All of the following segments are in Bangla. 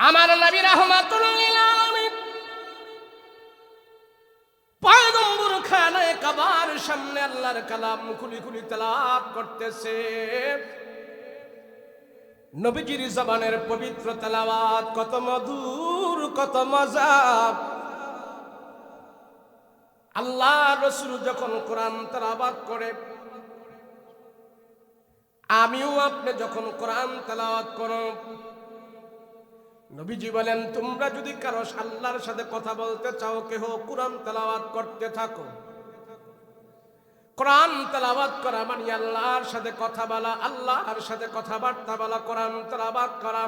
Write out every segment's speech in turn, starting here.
আমার নবী রাহমাতুল লিল আলামিন পয়গম্বর খানায়ে কাবার সামনে আল্লাহর কালাম খুলি খুলি তেলাওয়াত করতেছে। নবীজির জবানের পবিত্র তেলাওয়াত কত মধুর, কত মজা। আল্লাহ রাসূল যখন কোরআন তেলাওয়াত করে, আমিও আপনি যখন কোরআন তেলাওয়াত করো, নবীজি বলেন তোমরা যদি কারো আল্লাহর সাথে কথা বলতে চাও, কেহ কোরআন তেলাওয়াত করতে থাকো। কোরআন তেলাওয়াত করা মানে আল্লাহর সাথে কথা বলা, আল্লাহর সাথে কথাবার্তা বলা, কোরআন তেলাওয়াত করা।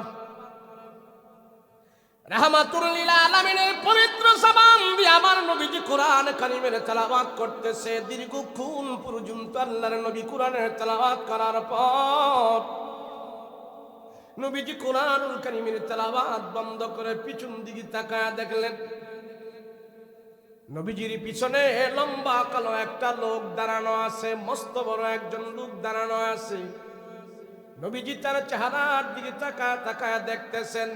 রাহমাতুল লিল আলামিনের পবিত্র জবান দিয়ে আমার নবীজি কোরআন কারীমের তেলাওয়াত করতেছে। দীর্ঘক্ষণ পর্যন্ত আল্লাহর নবী কোরআনের তেলাওয়াত করার পর নবীজি কোরআনুল কারীমের তেলাওয়াত বন্ধ করে পিছন দিকে তাকায় দেখলেন, নবীজির পিছনে লম্বা কালো একটা লোক দাঁড়ানো আছে, মস্ত বড় একজন লোক দাঁড়ানো আছে। নবীজি তার চেহারার দিকে তাকায় তাকায় দেখতেছেন,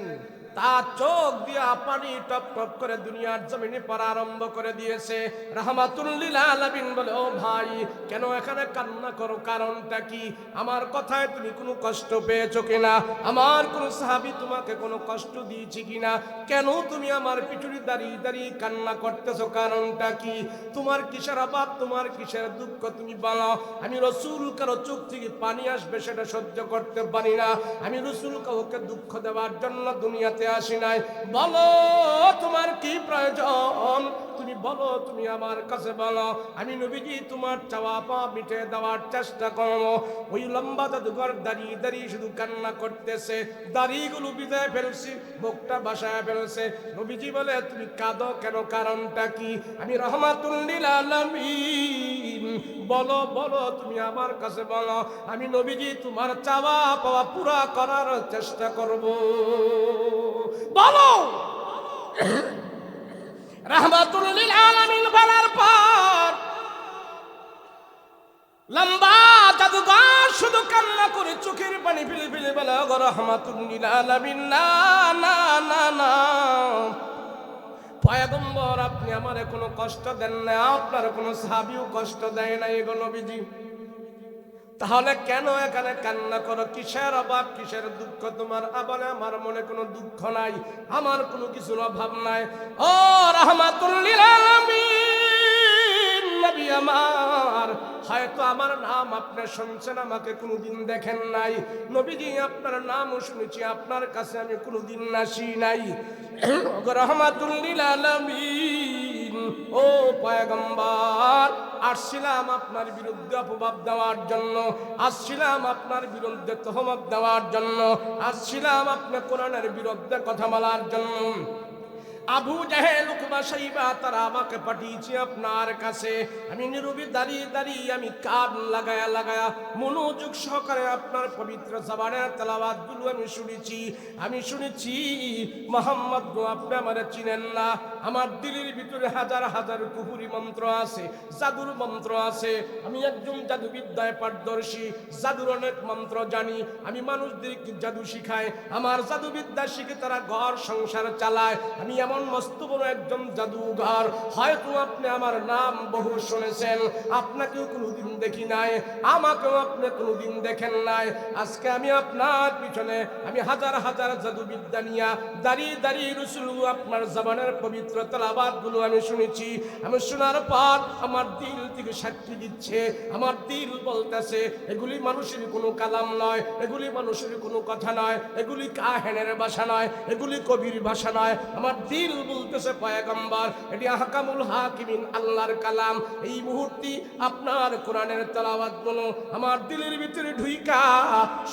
তার চোখ দিয়া পানি টপ টপ করে দুনিয়ার জমিনে পড়া আরম্ভ করে দিয়েছে। রাহমাতুল লিল আলামিন বলে, ও ভাই, কেন এখানে কান্না করো? কারণটা কি? আমার কথায় তুমি কোনো কষ্ট পেয়েছো কিনা? আমার কোন সাহাবী তোমাকে কোনো কষ্ট দিয়েছে কিনা? কেন তুমি আমার পিছনে দাঁড়িয়ে দাঁড়িয়ে কান্না করতেছো? কারণটা কি? তোমার কিসের অভাব, তোমার কিসের দুঃখ তুমি বলো। আমি রাসূল কারো চোখ থেকে পানি আসবে সেটা সহ্য করতে পারি না। আমি রাসূল কাউকে দুঃখ দেওয়ার জন্য দুনিয়াতে আসি নাই। বলো তোমার কি প্রয়োজন, তুমি বলো, তুমি আমার কাছে বলো। আমি নবীজি তোমার চাওয়া পাওয়া মিটে দেওয়ার চেষ্টা করবো। ওই লম্বা জাদুঘর দাঁড়িয়ে দাঁড়িয়ে শুধু কান্না করতেছে, দাড়িগুলো বিদায় ফেলছি, মুখটা বাসায় ফেলছে। নবীজি বলে, তুমি কাঁদো কেন? কারণটা কি? আমি রাহমাতুল লিল আলামিন, বলো বলো, তুমি আমার কাছে বলো। আমি নবীজি তোমার চাওয়া পাওয়া পুরা করার চেষ্টা করব। বলো। রাহমাতুল লিল আলামিন বলার পর লম্বা জাদুঘর শুধু কান্না করে চোখের পানি ফেলে ফেলে বলে, গো রাহমাতুল লিল আলামিন, না না না না, পয়গম্বর আপনি আমারে কোনো কষ্ট দেন না, আপনার কোনো সাহাবীও কষ্ট দেয় না গো নবীজি। তাহলে কেন এখানে কান্না করো? কিসের অভাব, কিসের দুঃখ তোমার? আবার আমার মনে কোনো দুঃখ নাই, আমার কোনো কিছুর অভাব নাই। ও রাহমাতুল লিল আলামিন নবী আমার, হয়তো আমার নাম আপনি শুনছেন, আমাকে কোনোদিন দেখেন নাই। নবীজি আপনার নামও শুনেছি, আপনার কাছে আমি কোনোদিন আসি নাই। রাহমাতুল লিল আলামিন, ও পয়গম্বর, আসছিলাম আপনার বিরুদ্ধে অপবাদ দেওয়ার জন্য, আসছিলাম আপনার বিরুদ্ধে তহমত দেওয়ার জন্য, আসছিলাম আপনার কোরআনের বিরুদ্ধে কথা বলার জন্য। আবু জাহেল, উকবা, শাইবা তারা আমাকে পাঠিয়েছে আপনার কাছে। আমি নীরবে দাঁড়িয়ে দাঁড়িয়ে আমি কান লাগায়া লাগায়া মনোযোগ সহকারে আপনার পবিত্র জবানের তেলাওয়াতগুলো আমি শুনেছি। আমি শুনেছি মুহাম্মদ গো, আপনি আমারে চিনেন না। আমার দিলের ভিতরে হাজার হাজার কুফরি মন্ত্র আছে, জাদুর মন্ত্র আছে। আমি একজন জাদুবিদ্যায় পারদর্শী, জাদুর অনেক মন্ত্র জানি। আমি মানুষদেরকে জাদু শিখাই, আমার জাদুবিদ্যা শিখে তারা ঘর সংসার চালায়। আমি এমন মস্ত বড় একজন জাদুঘর। হয়তো আপনি আমার নাম বহু শুনেছেন, আপনাকেও কোনোদিন দেখি নাই, আমাকেও আপনি কোনোদিন দেখেন নাই। আজকে আমি আপনার পিছনে আমি হাজার হাজার জাদুবিদ্যা নিয়ে দাঁড়িয়ে দাঁড়িয়ে রাসূল আপনার জবানের পবিত্র তেলাওয়াতগুলো আমি শুনেছি। আমি শোনার পর আমার দিল থেকে সাক্ষী দিচ্ছে, আমার দিল বলতেছে এগুলি মানুষের কোনো কালাম নয়, এগুলি মানুষের কোনো কথা নয়, এগুলি কাহেনের ভাষা নয়, এগুলি কবির ভাষা নয়। আমার দিল বলতেছে পয়গম্বর, এটি আহকামুল হাকিমিন, আল্লাহর কালাম। এই মুহূর্তে আপনার কোরআনের তেলাওয়াতগুলো আমার দিলের ভিতরে ঢুইকা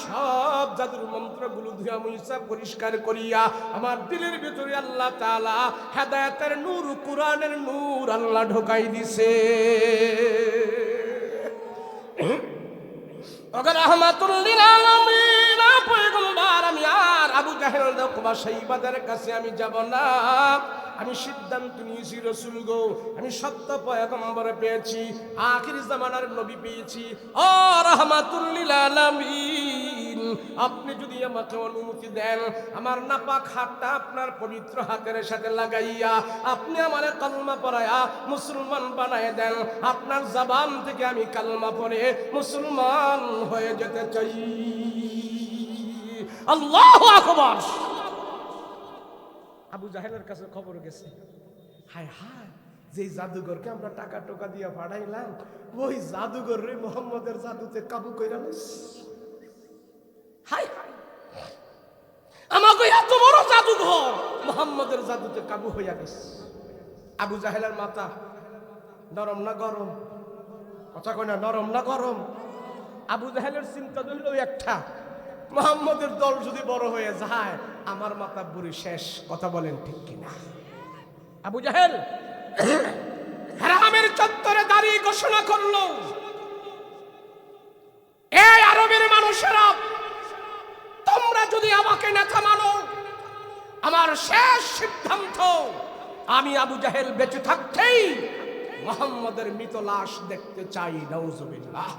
সব জাদুর মন্ত্রগুলো ধুয়া মুইসা পরিষ্কার করিয়া আমার দিলের ভিতরে আল্লাহ তাআলা হেদায়েতের নূর, কোরআনের নূর আল্লাহ ঢোকাই দিছে। ওগো রাহমাতুল লিল আলামিন পয়গম্বর, আমি আর আবু জাহেল, উকবা, শাইবাদের কাছে আমি যাব না। আমি সিদ্ধান্ত নিয়েছি রাসূল গো, আমি সত্য পয়গম্বর পেয়েছি, আখির জামানার নবী পেয়েছি। ও রাহমাতুল লিল আলামিন, আপনি যদি আমাকে অনুমতি দেন, আমার নাপাক হাতটা আপনার পবিত্র হাতের সাথে লাগাইয়া আপনি আমারে কালমা পড়ায়া মুসলমান বানায় দেন। আপনার জবান থেকে আমি কালমা পড়ে মুসলমান হয়ে যেতে চাই। আল্লাহু আকবার। আবু জাহেলের কাছে খবর গেছে, হায় হায়, যে জাদুঘরকে আমরা টাকা টোকা দিয়ে পাঠাইলাম, ওই জাদুঘর রে মোহাম্মদের জাদুতে কাবু কইরা লইস। হায় হায়, আমাকে এত বড় জাদুঘর মোহাম্মদের জাদুতে কাবু হইয়া গেছে। আবু জাহেলের মাথা নরম না গরম? কথা কয় না, নরম না গরম? আবু জাহেলের চিন্তা হইল একটা, মোহাম্মদের দল যদি বড় হয়ে যায় আমার মাথা বুড়ি শেষ। কথা বলেন ঠিক কিনা? আবু জাহেল হারামের চত্বরে দাঁড়িয়ে ঘোষণা করলো, এই আরবের মানুষেরা, তোমরা যদি আমাকে নেতা মানো, আমার শেষ সিদ্ধান্ত, আমি আবু জাহেল বেঁচে থাকতেই মুহাম্মদের মৃত লাশ দেখতে চাই। নাউজুবিল্লাহ।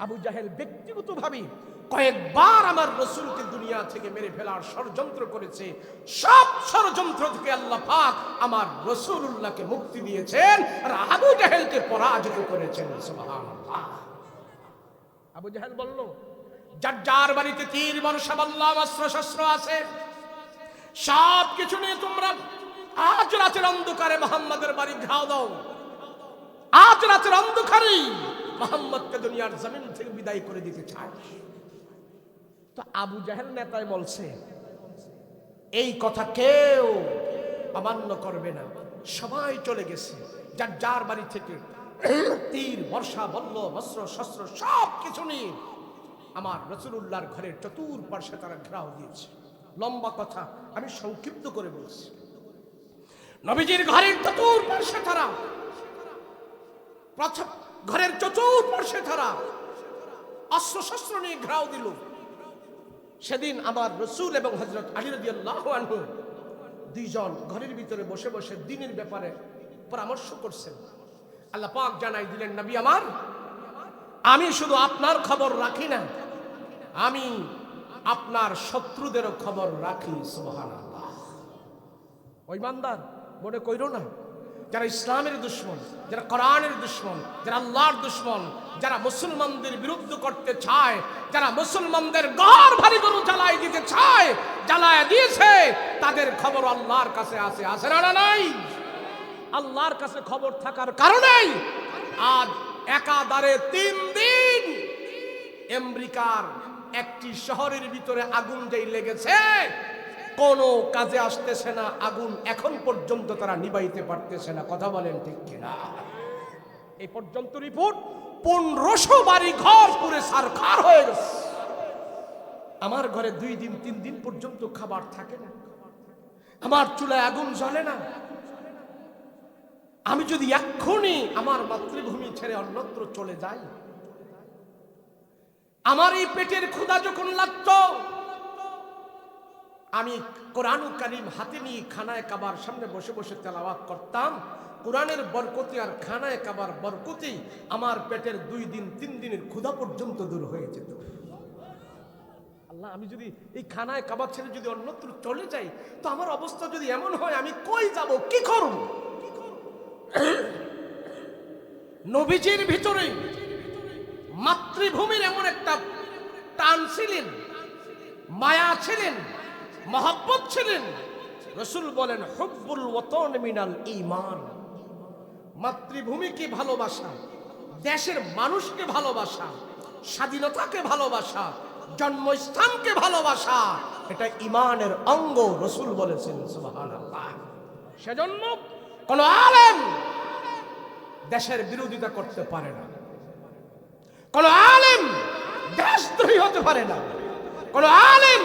আবু জাহেল ব্যক্তিগতভাবে কয়েকবার আমার রাসূলকে দুনিয়া থেকে মেরে ফেলার ষড়যন্ত্র করেছে। সব ষড়যন্ত্র থেকে আল্লাহ পাক আমার রাসূলুল্লাহকে মুক্তি দিয়েছেন আর আবু জাহেলকে পরাজিত করেছেন। সুবহানাল্লাহ। আবু জাহেল বলল, যার যার বাড়িতে তীর বর্শা বল্লম অস্ত্র শস্ত্র আছে, সব কিছু নিয়ে তোমরা আজ রাতের অন্ধকারে মুহাম্মাদের বাড়ি ঘাও দাও। আজ রাতের অন্ধকারে মুহাম্মদকে দুনিয়ার জমিন থেকে বিদায় করে দিতে চায়। তো আবু জাহেল নেতায় বলছে, এই কথা কেউ অমান্য করবে না। সবাই চলে গেছে, যার যার বাড়ি থেকে তীর বর্শা বল্লম অস্ত্র শস্ত্র সব কিছু নিয়ে আমার রাসূলুল্লাহর ঘরের চতুর্পার্শ্বে তারা ঘেরাও দিয়েছে। লম্বা কথা, আমি সংক্ষিপ্ত করে বলছি। নবীজির ঘরের চতুর্পার্শ্বে তারা, ঘরের চতুর্পার্শ্বে তারা অস্ত্র শস্ত্র নিয়ে ঘেরাও দিল। সেদিন আমার রাসূল এবং হযরত আলী রাদিয়াল্লাহু আনহু দুইজন ঘরের ভিতরে বসে বসে দ্বীনের ব্যাপারে পরামর্শ করছেন। আল্লাহ পাক জানাই দিলেন, নবী আমার, আমি শুধু আপনার খবর রাখি না, আমি আপনার শত্রুদেরও খবর রাখি। সুবহানাল্লাহ। ওই ইমানদার মনে কইরো না, যারা ইসলামের দুশমন, যারা কোরআনের দুশমন, যারা আল্লাহর দুশমন, যারা মুসলমানদের বিরুদ্ধ করতে চায়, যারা মুসলমানদের ঘর ভারী গরু জ্বালায় দিতে চায়, জ্বালায় দিয়েছে, তাদের খবর আল্লাহর কাছে আছে। আছে না নাই? আল্লাহর কাছে খবর থাকার কারণেই আজ একাধারে 3 দিন আমেরিকার একটি শহরের ভিতরে আগুন যেই লেগেছে, কোনো কাজে আসতেছে না আগুন, এখন পর্যন্ত তারা নিভাইতে পারতেছে না। কথা বলেন ঠিক কিনা? এই পর্যন্ত রিপোর্ট 1500 বাড়ি ঘর পুরে সারখার হয়ে গেছে। আমার ঘরে 2 দিন 3 দিন পর্যন্ত খাবার থাকে না, আমার চুলায় আগুন জ্বলে না। আমি যদি এক্ষুনি আমার মাতৃভূমি ছেড়ে অন্যত্র চলে যাই, আমার এই পেটের ক্ষুধা যখন লাগতো, আমি কোরআনুল কারীম হাতে নিয়ে খানায় কাবার সামনে বসে বসে তেলাওয়াত করতাম। কোরআনের বরকতে আর খানায় কাবার বরকতে আমার পেটের 2 দিন 3 দিনের ক্ষুধা পর্যন্ত দূর হয়ে যেত। আল্লাহ, আমি যদি এই খানায় কাবার ছেড়ে যদি অন্যত্র চলে যাই, তো আমার অবস্থা যদি এমন হয়, আমি কই যাব, কি করব? নবীজির ভিতরে মাতৃভূমির এমন একটা টান ছিলেন, মায়া ছিলেন, মহব্বত ছিলেন। রাসূল বলেন, হুব্বুল ওয়াতন মিনাল ঈমান। মাতৃভূমিকে ভালোবাসা, দেশের মানুষকে ভালোবাসা, স্বাধীনতাকে ভালোবাসা, জন্মস্থানকে ভালোবাসা, এটা ঈমানের অঙ্গ। রাসূল বলেছেন, সুবহানাল্লাহ। সেজন্য কোন আলেম দেশের বিরোধিতা করতে পারে না, কোন আলেম দেশদ্রোহী হতে পারে না, কোন আলেম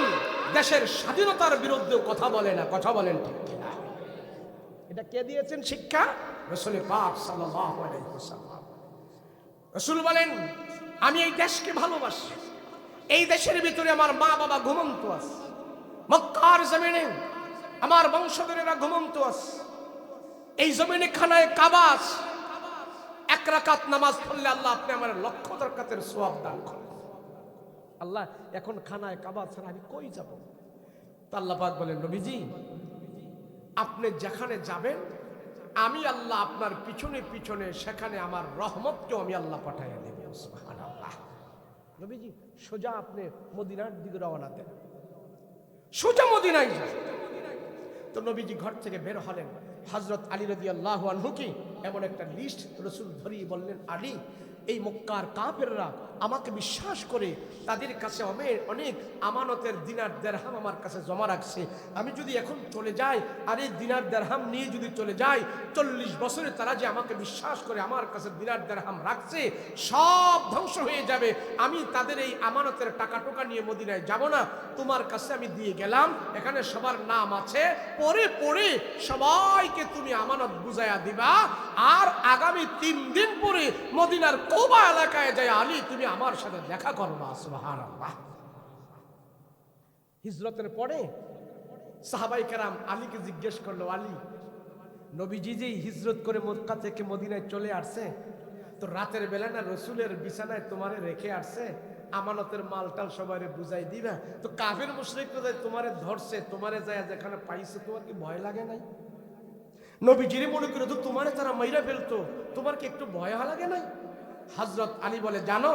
দেশের স্বাধীনতার বিরুদ্ধে কথা বলে না। কথা বলেন ঠিক কিনা? এটা কে দিয়েছেন শিক্ষা? রাসূল পাক সাল্লাল্লাহু আলাইহি ওয়াসাল্লাম। রাসূল বলেন, আমি এই দেশকে ভালোবাসি, এই দেশের ভিতরে আমার মা বাবা ঘুমন্ত আছে, মক্কার জমিনে আমার বংশধরেরা ঘুমন্ত আছে, এই জমিনে খানায় কাবা আছে। 1 রাকাত নামাজ পড়লে আল্লাহ আপনি আমার লক্ষ রাকাতের সওয়াব দান করেন। আল্লাহ এখন খানায় কাবা ছাড়া আমি কই যাব? তো আল্লাহ পাক বলেন, নবীজি আপনি যেখানে যাবেন আমি আল্লাহ আপনার পিছনে পিছনে সেখানে আমার রহমতকেও আমি আল্লাহ পাঠাইয়া দেব। সুবহানাল্লাহ। নবীজি সোজা আপনি মদিনার দিকে রওনা দেন, সোজা মদিনায় যান। তো নবীজি ঘর থেকে বের হলেন। হযরত আলী রাদিয়াল্লাহু আনহু কি এমন একটা লিস্ট রাসূল ধরিয়ে বললেন, আলী এই মক্কার কাফেররা আমাকে বিশ্বাস করে তাদের কাছে অনেক আমানতের দিনার দিরহাম আমার কাছে জমা রাখছে। আমি যদি এখন চলে যাই আর এই দিনার দিরহাম নিয়ে যদি চলে যাই, 40 বছরে তারা যে আমাকে বিশ্বাস করে আমার কাছে দিনার দিরহাম রাখছে সব ধ্বংস হয়ে যাবে। আমি তাদের এই আমানতের টাকা টোকা নিয়ে মদিনায় যাব না, তোমার কাছে আমি দিয়ে গেলাম, এখানে সবার নাম আছে, পরে পরে সবাইকে তুমি আমানত বুঝাইয়া দিবা। আর আগামী 3 দিন পরে মদিনার কুবা এলাকায় যায় আলী তুমি আমার সাথে দেখা করবা। সুবহানাল্লাহ। হিজরতের পরে সাহাবায়ে কেরাম আলীকে জিজ্ঞেস করলো, আলী নবীজি যে হিজরত করে মক্কা থেকে মদিনায় চলে আসছে, তো রাতের বেলা না রসুলের বিছানায় তোমারে রেখে আসছে, আমানতের মালটাল সবাই বুঝাই দিবা, তো কাফের মুশরিকরা যায় তোমারে ধরছে, তোমারে যায় যেখানে পাইছে, তোমার কি ভয় লাগে নাই? নবীজিরে মনে করে তো তোমারে তারা মাইরা ফেলতো, তোমার কি একটু ভয় লাগে নাই? হযরত আলী বলে, জানো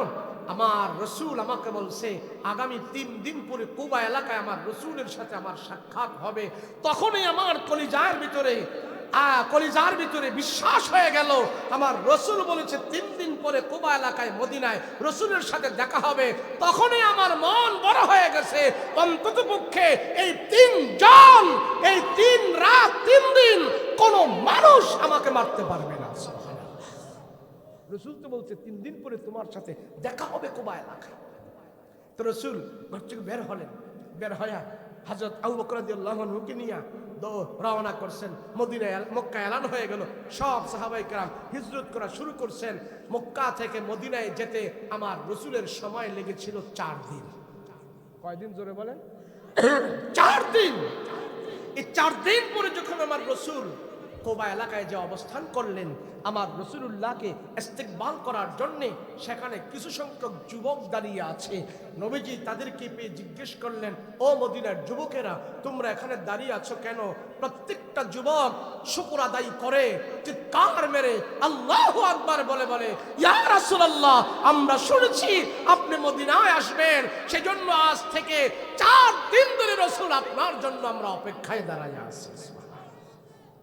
আমার রসুল আমাকে বলছে আগামী 3 দিন পরে কুবা এলাকায় আমার রসুলের সাথে আমার সাক্ষাৎ হবে। তখনই আমার কলিজার ভিতরে বিশ্বাস হয়ে গেল, আমার রসুল বলেছে 3 দিন পরে কুবা এলাকায় মদিনায় রসুলের সাথে দেখা হবে। তখনই আমার মন বড় হয়ে গেছে, অন্ততপক্ষে এই 3 রাত 3 দিন কোন মানুষ আমাকে মারতে পারবে না। রসুল তো বলছে 3 দিন পরে তোমার সাথে দেখা হবে কুবা এলাকায়। তো রসুল ঘর থেকে বের হলেন, বের হইয়া হযরত আবু বকর রাদিয়াল্লাহু আনহুকে নিয়ে রওনা করছেন মদিনায়। মক্কা এলান হয়ে গেল, সব সাহাবায়ে কেরাম হিজরত করা শুরু করছেন। মক্কা থেকে মদিনায় যেতে আমার রসুলের সময় লেগেছিল 4 দিন। কয়দিন জোরে বলেন? 4 দিন। এই 4 দিন পরে যখন আমার রসুল কুবা এলাকায় যে অবস্থান করলেন, আমার রাসূলুল্লাহকে ইস্তেকবাল করার জন্য সেখানে কিছু সংখ্যক যুবক দাঁড়িয়ে আছে। নবীজি তাদেরকে পেয়ে জিজ্ঞেস করলেন, ও মদিনার যুবকেরা তোমরা এখানে দাঁড়িয়ে আছো কেন? প্রত্যেকটা যুবক শুকর আদায় করে চিৎকার মেরে আল্লাহু আকবার বলে বলে, ইয়া রাসূলুল্লাহ আমরা শুনেছি আপনি মদিনায় আসবেন, সেজন্য আজ থেকে 4 দিন ধরে রাসূল আপনার জন্য আমরা অপেক্ষায় দাঁড়ায় আছি।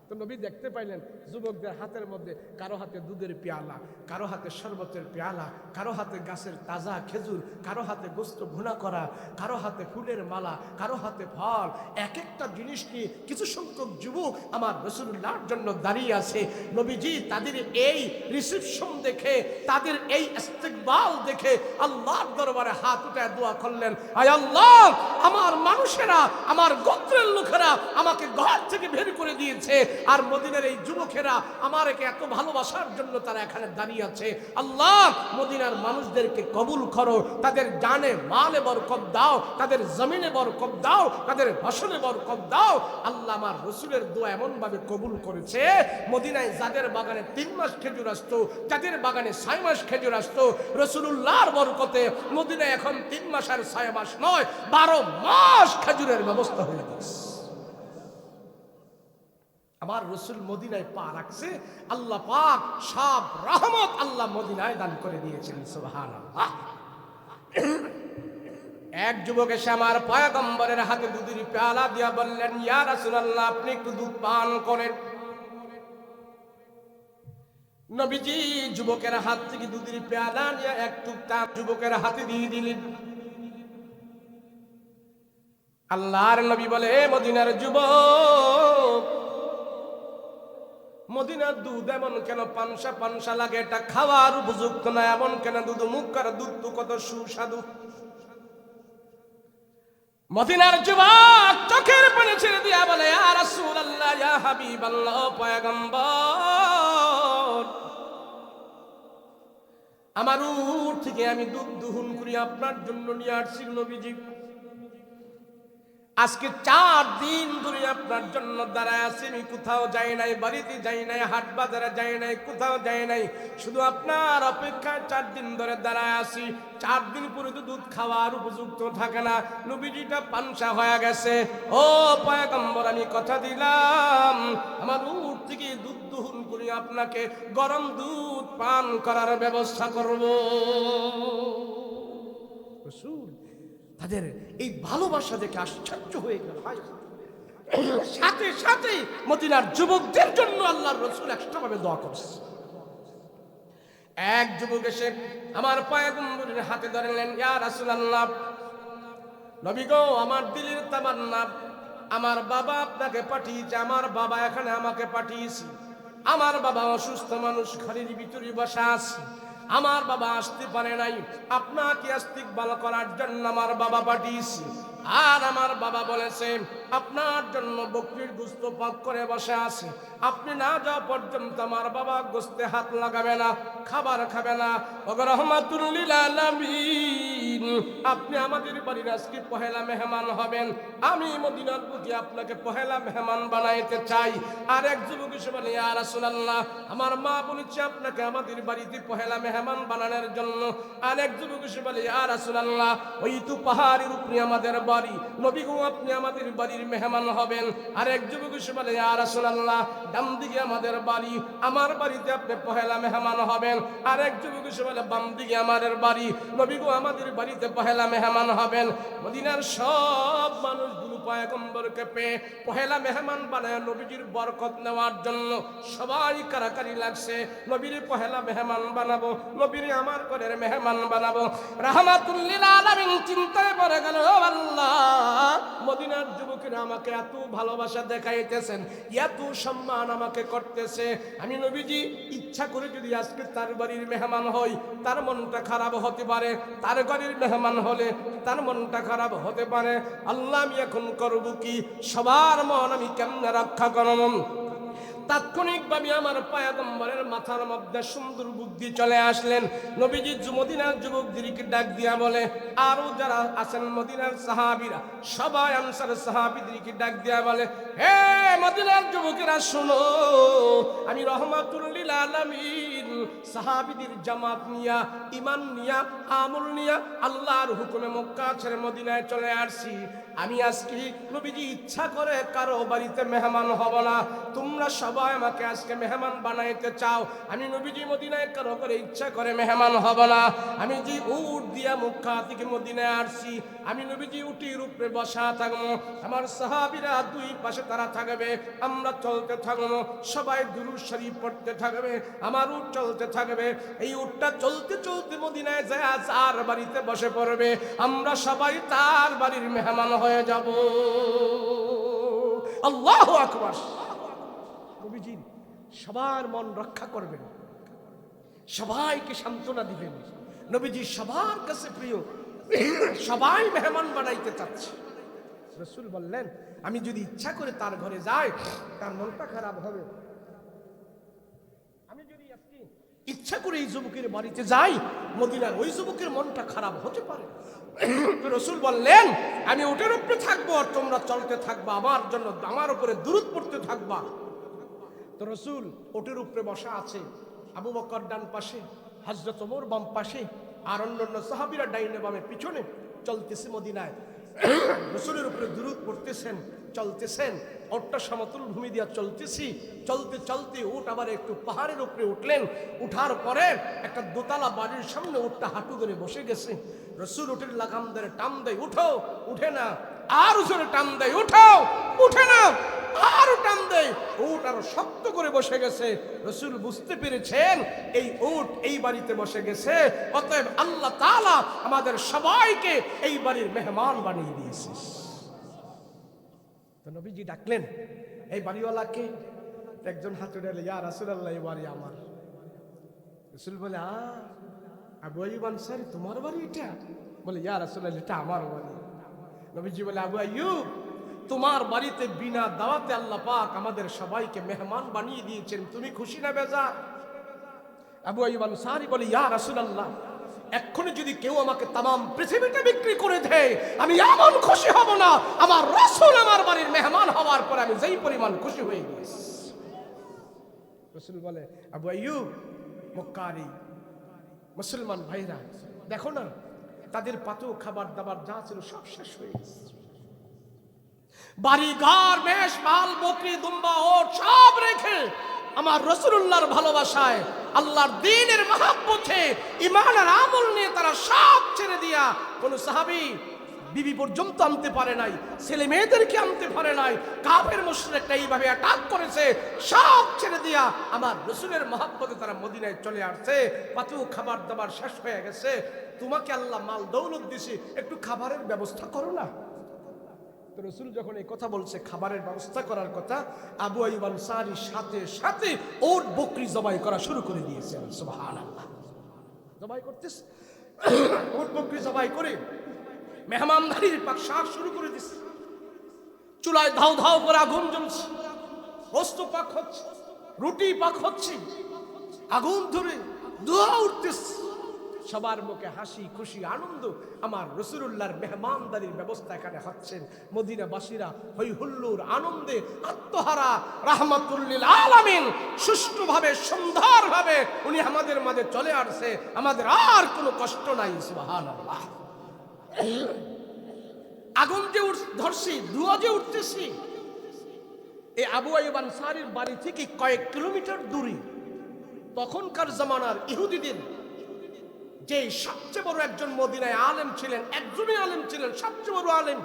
তো নবী দেখতে পাইলেন যুবকদের হাতের মধ্যে কারো হাতে দুধের পেয়ালা, কারো হাতে শরবতের পেয়ালা, কারো হাতে গাছের তাজা খেজুর, কারো হাতে গোস্ত ভুনা করা, কারো হাতে ফুলের মালা, কারো হাতে ফল, এক একটা জিনিস নিয়ে কিছু সংখ্যক যুবক আমার রাসূলুল্লাহর জন্য দাঁড়িয়ে আছে। নবীজি তাদের এই রিসেপশন দেখে, তাদের এই ইস্তেকবাল দেখে আল্লাহর দরবারে হাত উঠায় দোয়া করলেন, আয় আল্লাহ আমার মানুষেরা, আমার গোত্রের লোকেরা আমাকে ঘর থেকে বের করে দিয়েছে, আর মদিনার এই যুবকেরা আমাকে এত ভালোবাসার জন্য তারা এখানে দাঁড়িয়ে আছে। আল্লাহ মদিনার মানুষদেরকে কবুল করো, তাদের জানে মালে বরকত দাও, তাদের জমিনে বরকত দাও, তাদের ফসলে বরকত দাও। আল্লাহ আমার রাসূলের দোয়া এমন ভাবে কবুল করেছে, মদিনায় যাদের বাগানে 3 মাস খেজুর আসতো, যাদের বাগানে 6 মাস খেজুর আসতো, রাসূলুল্লাহর বরকতে মদিনায় এখন 3 মাস আর 6 মাস নয় 12 মাস খেজুরের ব্যবস্থা হয়ে গেছে। আমার রসুল মদিনায় পা রাখছে, আল্লাহ পাক সব রহমত আল্লাহ মদিনায় দান করে দিয়েছেন। সুবহানাল্লাহ। এক যুবক এসে আমার পয়গম্বরের হাতে দুধের পেয়ালা দিয়া বললেন, ইয়া রাসূলুল্লাহ আপনি একটু দুধ পান করেন। নবীজি যুবকের হাত থেকে দুধের পেয়ালা নিয়ে এক টুকটা যুবকের হাতে দিয়ে দিলেন। আল্লাহর নবী বলে, মদিনার যুবক মদিনার দুধ এমন কেন পানসা পানসা লাগে, এটা খাওয়ার উপযুক্ত না, এমন কেন দুধ, মুখের দুধ তো কত সুস্বাদু। মদিনার যুবক চোখের পানি ছেড়ে দিয়া বলে, ইয়া রাসূলুল্লাহ ইয়া হাবিবাল্লাহ পয়গম্বর, আমার উট থেকে আমি দুধ দহন করি আপনার জন্য নিয়ে আসছি। নবীজি আজকে 4 দিন ধরে আপনার জন্য দাঁড়ায় আছি, আমি কোথাও যাই নাই, বাড়িতে যাই নাই, হাট বাজারে যাই নাই, কোথাও যাই নাই, শুধু আপনার অপেক্ষায় 4 দিন ধরে দাঁড়ায় আছি। 4 দিন পরে তো দুধ খাওয়ার উপযুক্ত থাকে না, নবীজিটা পানসা হয়ে গেছে। ও পয়গম্বর, আমি কথা দিলাম আমার উট থেকে দুধ দহন করে আপনাকে গরম দুধ পান করার ব্যবস্থা করব। রাসূল তাদের এই ভালোবাসা দেখে আশ্চর্য হয়ে গেল। সাথে সাথে মদিনার যুবকদের জন্য আল্লাহর রাসূল এক্সট্রাভাবে দোয়া করছে। এক যুবক এসে আমার পয়গম্বরের হাতে ধরলেন, ইয়া রাসূলুল্লাহ, নবী গো, আমার দিলের তামান্না, আমার বাবা আপনাকে পাঠিয়েছে, আমার বাবা এখানে আমাকে পাঠিয়েছে, আমার বাবা অসুস্থ মানুষ, ঘরের ভিতরে বসা আছে, আমার বাবা আসতে পারে নাই, আপনাকে ইস্তিকবাল করার জন্য আমার বাবা পাঠিয়েছে। আর আমার বাবা বলেছে আপনার জন্য বকরির গোশত পাক করে বসে আছে, আপনি না যাওয়া পর্যন্ত আমার বাবা গোশতে হাত লাগাবে না, খাবার খাবে না। ওগো রহমাতুল লিল আলামিন, আপনি আমাদের বাড়ির আজকে পহেলা মেহমান হবেন, আমি মদিনার প্রতি আপনাকে পহেলা মেহমান বানাইতে চাই। আর এক যুবক এসে বলে, ইয়া রাসূলুল্লাহ, আমার মা বলেছে আপনাকে আমাদের বাড়িতে পহেলা মেহমান বানানোর জন্য। আর এক যুবক এসে বলে, ইয়া রাসূলুল্লাহ, ওই তো পাহাড়ের উপরে আমাদের বাড়ি, নবী গো আপনি আমাদের বাড়ির মেহমান হবেন। আর এক যুবক এসে বলে, ইয়া রাসূলুল্লাহ, ডান দিকে আমাদের বাড়ি, আমার বাড়িতে আপনি পহেলা মেহমান হবেন। আর এক যুবক এসে বলে, বাম দিকে আমাদের বাড়ি, নবী গো আমাদের বাড়িতে পহেলা মেহমান হবেন। মদিনার সব মানুষগুলো পয়গম্বরকে পেয়ে পহেলা মেহমান বানায় নবীজির বরকত নেওয়ার জন্য সবাই কারাকারি লাগছে, নবীর পহেলা মেহমান বানাবো, নবীর আমার ঘরের মেহমান বানাবো। রাহমাতুল লিল আলামিন চিন্তায় পড়ে গেল, ও আল্লাহ, মদিনার যুবকেরা আমাকে এত ভালোবাসা দেখাইতেছেন, এত সম্মান আমাকে করতেছে, আমি নবীজি ইচ্ছা করে যদি আজকে তার বাড়ির মেহমান হই, তার মনটা খারাপ হতে পারে, তার ঘরের মেহমান হলে তার মনটা খারাপ হতে পারে। আল্লাহ, আমি এখন করব কি? সবার মন আমি কেমনে রক্ষা করব? তাৎক্ষণিকভাবে আমার পয়গম্বরের মাথার মধ্যে সুন্দর বুদ্ধি চলে আসলেন। নবীজি মদিনার যুবকদেরকে ডাক দিয়া বলে, আরো যারা আছেন মদিনার সাহাবীরা, সবাই আনসার সাহাবীদেরকে ডাক দিয়া বলে, হে মদিনার যুবকেরা শোনো, আমি রহমাতুল লিল আলামিন সাহাবীদের জামাত নিয়া, ঈমান নিয়া, আমল নিয়া আল্লাহর হুকুমে মক্কা ছেড়ে মদিনায় চলে আসছি। আমি আজকে নবীজি ইচ্ছা করে কারো বাড়িতে মেহমান হব না, তোমরা সবাই আমাকে আজকে মেহমান বানাইতে চাও, আমি নবীজি মদিনায় কারো করে ইচ্ছা করে মেহমান হব না। আমি যে উট দিয়া মক্কা থেকে মদিনায় আসছি, আমি নবীজি উটির উপরে বসা থাকবো, আমার সাহাবীরা দুই পাশে তারা থাকবে, আমরা চলতে থাকবো, সবাই দুরূদ শরীফ পড়তে থাকবে, আমার উট চলতে থাকবে। এই উটটা চলতে চলতে মদিনায় যায় যার বাড়িতে বসে পড়বে, আমরা সবাই তার বাড়ির মেহমান হয়ে যাব। আল্লাহু আকবার। নবীজি সবার মন রক্ষা করবেন, সবাইকে সান্ত্বনা দিবেন, নবীজি সবার কাছে প্রিয়, সবাই মেহমান বানাইতে চাচ্ছে। রাসূল বললেন, আমি যদি ইচ্ছা করে তার ঘরে যাই, তার মনটা খারাপ হবে। আমি যদি আজকে ইচ্ছা করে এই যুবকের বাড়িতে যাই, মদিনার ওই যুবকের মনটা খারাপ হতে পারে। রাসূল বললেন, আমি উটের উপরে থাকবো আর তোমরা চলতে থাকবা, আমার জন্য আমার উপরে দুরূদ পড়তে থাকবা। তো রাসূল উটের উপরে বসা আছে, আবু বকর ডান পাশে, হযরত ওমর বাম পাশে, আর অন্যান্য সাহাবীরা ডাইনে বামে পিছনে চলতেছে মদিনায়। রাসূলের উপরে দুরূদ পড়তেছেন, চলতেছেন, ওটটা সমতল ভূমি দিয়া চলতেছি, চলতে চলতে উট আবার একটু পাহাড়ের উপরে উঠলেন। উঠার পরে একটা দোতলা বাড়ির সামনে উটটা হাঁটু ধরে বসে গেছে। রাসূল উটের লাগাম ধরে টান দেয়, উঠো, উঠে না, আর জোরে টান দেয়, উঠো, উঠে না, আরো টান দেয়, উট আরো শক্ত করে বসে গেছে। রাসূল বুঝতে পেরেছেন এই উট এই বাড়িতে বসে গেছে, অতএব আল্লাহ তাআলা আমাদের সবাইকে এই বাড়ির মেহমান বানিয়ে দিয়েছে। তো নবীজি ডাকলেন এই বাড়িওয়ালাকে, একজন হাত উঠালে, ইয়া রাসূলুল্লাহ, এই বাড়ি আমার। রাসূল বলে, আবু আইয়ুব আনসারী, তোমার বাড়ি এটা? বলে, ইয়া রাসূলুল্লাহ, এটা আমার বাড়ি। নবীজি বলে, আবু আইয়ুব, তোমার বাড়িতে বিনা দাওয়াতে আল্লাহ পাক আমাদের সবাইকে মেহমান বানিয়ে দিয়েছেন, তুমি খুশি না বেজার? আবু আইয়ুব আনসারী বলে, ইয়া রাসূলুল্লাহ, এক্ষুনি যদি কেউ আমাকে তাম পৃথিবীটা বিক্রি করে দেয়, আমি এমন খুশি হব না আমার রাসূল আমার বাড়ির মেহমান হওয়ার পর আমি যেই পরিমাণ খুশি হয়ে গেছি। রাসূল বলে, আবু আইয়ুব, মক্কারি মুসলমান ভাইরা দেখো না, তাদের পাতেও খাবার দাবার যা ছিল সব শেষ হয়ে গেছে। বাড়ি ঘর মেষ মাল বকরি দুম্বা ওট সব রেখে আমার রাসূলুল্লাহর ভালোবাসায় আল্লাহর দ্বীনের মহব্বতে ঈমানের আমল নিয়ে তারা সব ছেড়ে দিয়া, কোন সাহাবী বিবি পর্যন্ত আনতে পারে নাই, ছেলে মেয়েদেরকে আনতে পারে নাই, কাফের মুশরিকরা এইভাবে অ্যাটাক করেছে, সব ছেড়ে দিয়া আমার রাসূলের মহব্বতে তারা মদিনায় চলে আসছে। পাতেও খাবার দাবার শেষ হয়ে গেছে, তোমাকে আল্লাহ মাল দৌলত দিছে, একটু খাবারের ব্যবস্থা করো না। তো রাসূল যখন এই কথা বলছে, খাবারের ব্যবস্থা করার কথা, আবু আইয়ুব আনসারী সাথে সাথে ওট বকরি জবাই করা শুরু করে দিয়েছে। সুবহানাল্লাহ, জবাই করতেছে, ওট বকরি জবাই করে মেহমানদারির পাক শাক শুরু করে দিছে। চুলায় ধাও ধাও করে আগুন জ্বলছে, গোশত পাক হচ্ছে, রুটি পাক হচ্ছে, আগুন ধরে ধোঁয়া উঠতেছে, সবার মুখে হাসি খুশি আনন্দ। আমার রাসূলুল্লাহর মেহমানদারির ব্যবস্থা এখানে হচ্ছেন। মদিনাবাসীরা হই হুল্লোর আনন্দে আত্মহারা, রাহমাতুল লিল আলামিন, সুষ্ঠুভাবে সুন্দরভাবে উনি আমাদের মাঝে চলে আসছে, আমাদের আর কোনো কষ্ট নাই। সুবহানাল্লাহ। আগুন যে ধরছি, ধোঁয়া যে উঠতেছি, এই আবু আইয়ুব আনসারীর বাড়ি থেকে কয়েক কিলোমিটার দূরে তখনকার জামানার ইহুদিদের যে সবচেয়ে বড় একজন মদিনায় আলেম ছিলেন, একজনই আলেম ছিলেন, সবচেয়ে বড় আলেম,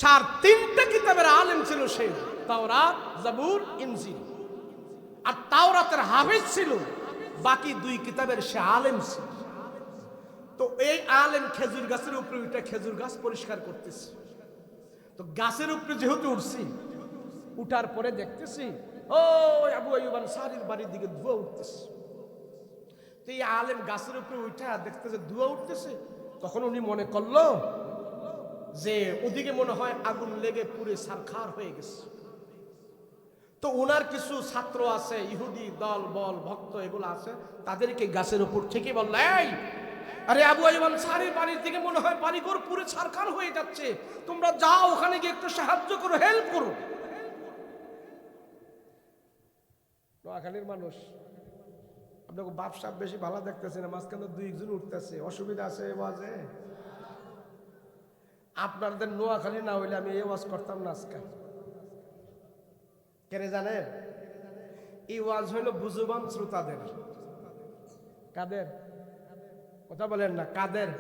4-3টা কিতাবের আলেম ছিল সে, তাওরাত, জাবুর, ইনজিল। আর তাওরাতের হাফেজ ছিল, বাকি 2 কিতাবের সে আলেম ছিল। তো এই আলেম খেজুর গাছের উপরে উঠে খেজুর গাছ পরিষ্কার করতেছে। তো গাছের উপরে যেহেতু উঠছি, উঠার পরে দেখতেছি ও আবু আইয়ুব আনসারীর বাড়ির দিকে ধোঁয়া উঠতেছে। তো এই আলেম গাছের উপরে উঠা দেখতেছে ধোঁয়া উঠতেছে, তখন উনি মনে করলো যে ওদিকে মনে হয় আগুন লেগে পুরে ছারখার হয়ে গেছে। তো ওনার কিছু ছাত্র আছে, ইহুদি দল বল ভক্ত এগুলো আছে, তাদেরকে গাছের উপর থেকে বললো, এই আরে আবু আইয়ুব আনসারীর বাড়ির দিকে মনে হয় বাড়িঘর পুরে ছারখার হয়ে যাচ্ছে, তোমরা যাও ওখানে গিয়ে একটু সাহায্য করো, হেল্প করো। নোয়াখালীর মানুষ আপনাকে বাপ সাপ বেশি ভালো দেখতেছে না, মাঝখানে 2-1 জন উঠতেছে, অসুবিধা আছে ওয়াজে? আপনাদের নোয়াখালী না হইলে আমি এই ওয়াজ করতাম না আজকে। কেন জানেন? এই ওয়াজ হইল বুঝুবান শ্রোতাদের। কাদের? কথা বলেন না, কাদের?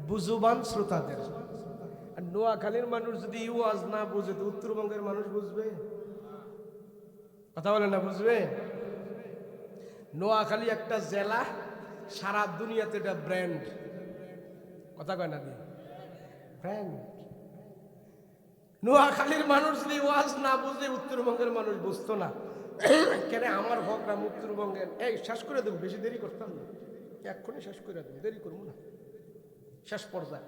বুঝুবান শ্রোতাদের। আর নোয়াখালীর মানুষ যদি এই ওয়াজ না বুঝে তো উত্তরবঙ্গের মানুষ বুঝবে? কথা বলেন না, বুঝবে? নোয়াখালী একটা জেলা, সারা দুনিয়াতে এটা ব্র্যান্ড। কথা কয় না, ব্র্যান্ড। নোয়াখালীর মানুষ যদি ওয়াজ না বুঝে উত্তরবঙ্গের মানুষ বুঝতো না। কেন আমার ভগ্রাম উত্তরবঙ্গের, এই শেষ করে দেবো, বেশি দেরি করতাম না, এক্ষুনি শেষ করে দেবো, দেরি করবো না, শেষ পর্যায়ে।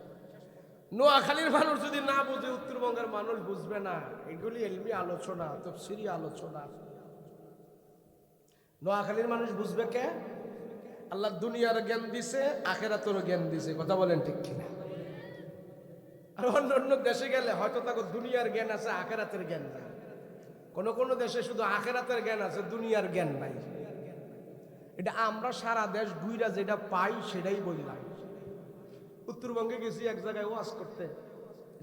নোয়াখালীর মানুষ যদি না বুঝে উত্তরবঙ্গের মানুষ বুঝবে না। এগুলি ইলমি আলোচনা, তাফসীরি আলোচনা। নোয়াখালীর মানুষ বুঝবে কে? আল্লাহ দুনিয়ার জ্ঞান দিছে, আখিরাতেরও জ্ঞান দিছে। কথা বলেন ঠিক কিনা? আর অন্য অন্য দেশে গেলে হয়তো তাকে দুনিয়ার জ্ঞান আছে, আখিরাতের জ্ঞান নাই। কোন কোন দেশে শুধু আখিরাতের জ্ঞান আছে, দুনিয়ার জ্ঞান নাই। এটা আমরা সারা দেশ ঘুইরা যেটা পাই সেটাই বললাম। উত্তরবঙ্গে গেছি এক জায়গায় ওয়াজ করতে,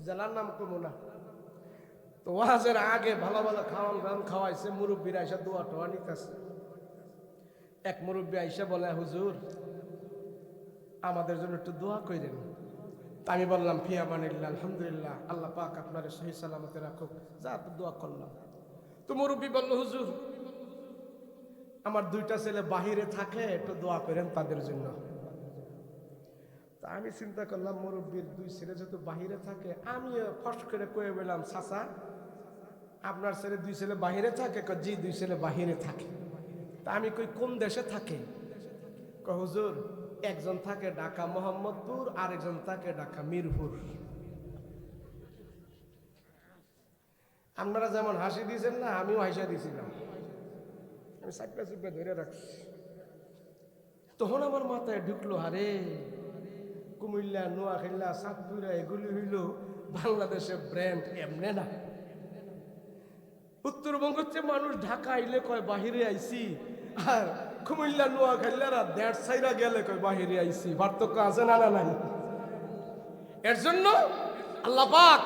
জেলার নাম কমো না। তো ওয়াজের আগে ভালো ভালো খাওয়ান খাওয়াইছে, মুরব্বীরা এসে দোয়া টোয়া নিতেছে। এক মুরব্বী আইসা বলে, হুজুর আমাদের জন্য একটু দোয়া কইরেন। তা আমি বললাম, ফি আমানিল্লাহ, আলহামদুলিল্লাহ, আল্লাহ পাক আপনার সহি সালামতে রাখুক, যা তো দোয়া করলাম। তো মুরব্বী বলল, হুজুর আমার 2টা ছেলে বাহিরে থাকে, একটু দোয়া করেন তাদের জন্য। তা আমি চিন্তা করলাম, মুরব্বীর 2 ছেলে যেহেতু বাহিরে থাকে, আমি ফস করে কয়ে বললাম, চাচা আপনার ছেলে 2 ছেলে বাহিরে থাকে? জি 2 ছেলে বাহিরে থাকে। তা আমি কই কোন দেশে থাকে? হুজুর একজন থাকে ঢাকা মোহাম্মদপুর, আর একজন থাকে ঢাকা মিরপুর। আপনারা যেমন হাসি দিয়েছেন না, আমিও হাসা দিয়েছিলাম। আমি চাপা চুপা ধরে রাখছি। তখন আমার মাথায় ঢুকলো, আরে কুমিল্লা, নোয়াখালী, চাঁদপুরা এগুলি হইল বাংলাদেশের ব্র্যান্ড, এমনে না। উত্তরবঙ্গের চেয়ে মানুষ ঢাকা আইলে কয় বাহিরে আইছি, আর কুমিল্লা, নোয়াখালীরা দেড় সাইরা গেলে কয় বাহিরে আইছি। পার্থক্য আছে না? না নাই? এর জন্য আল্লাহ পাক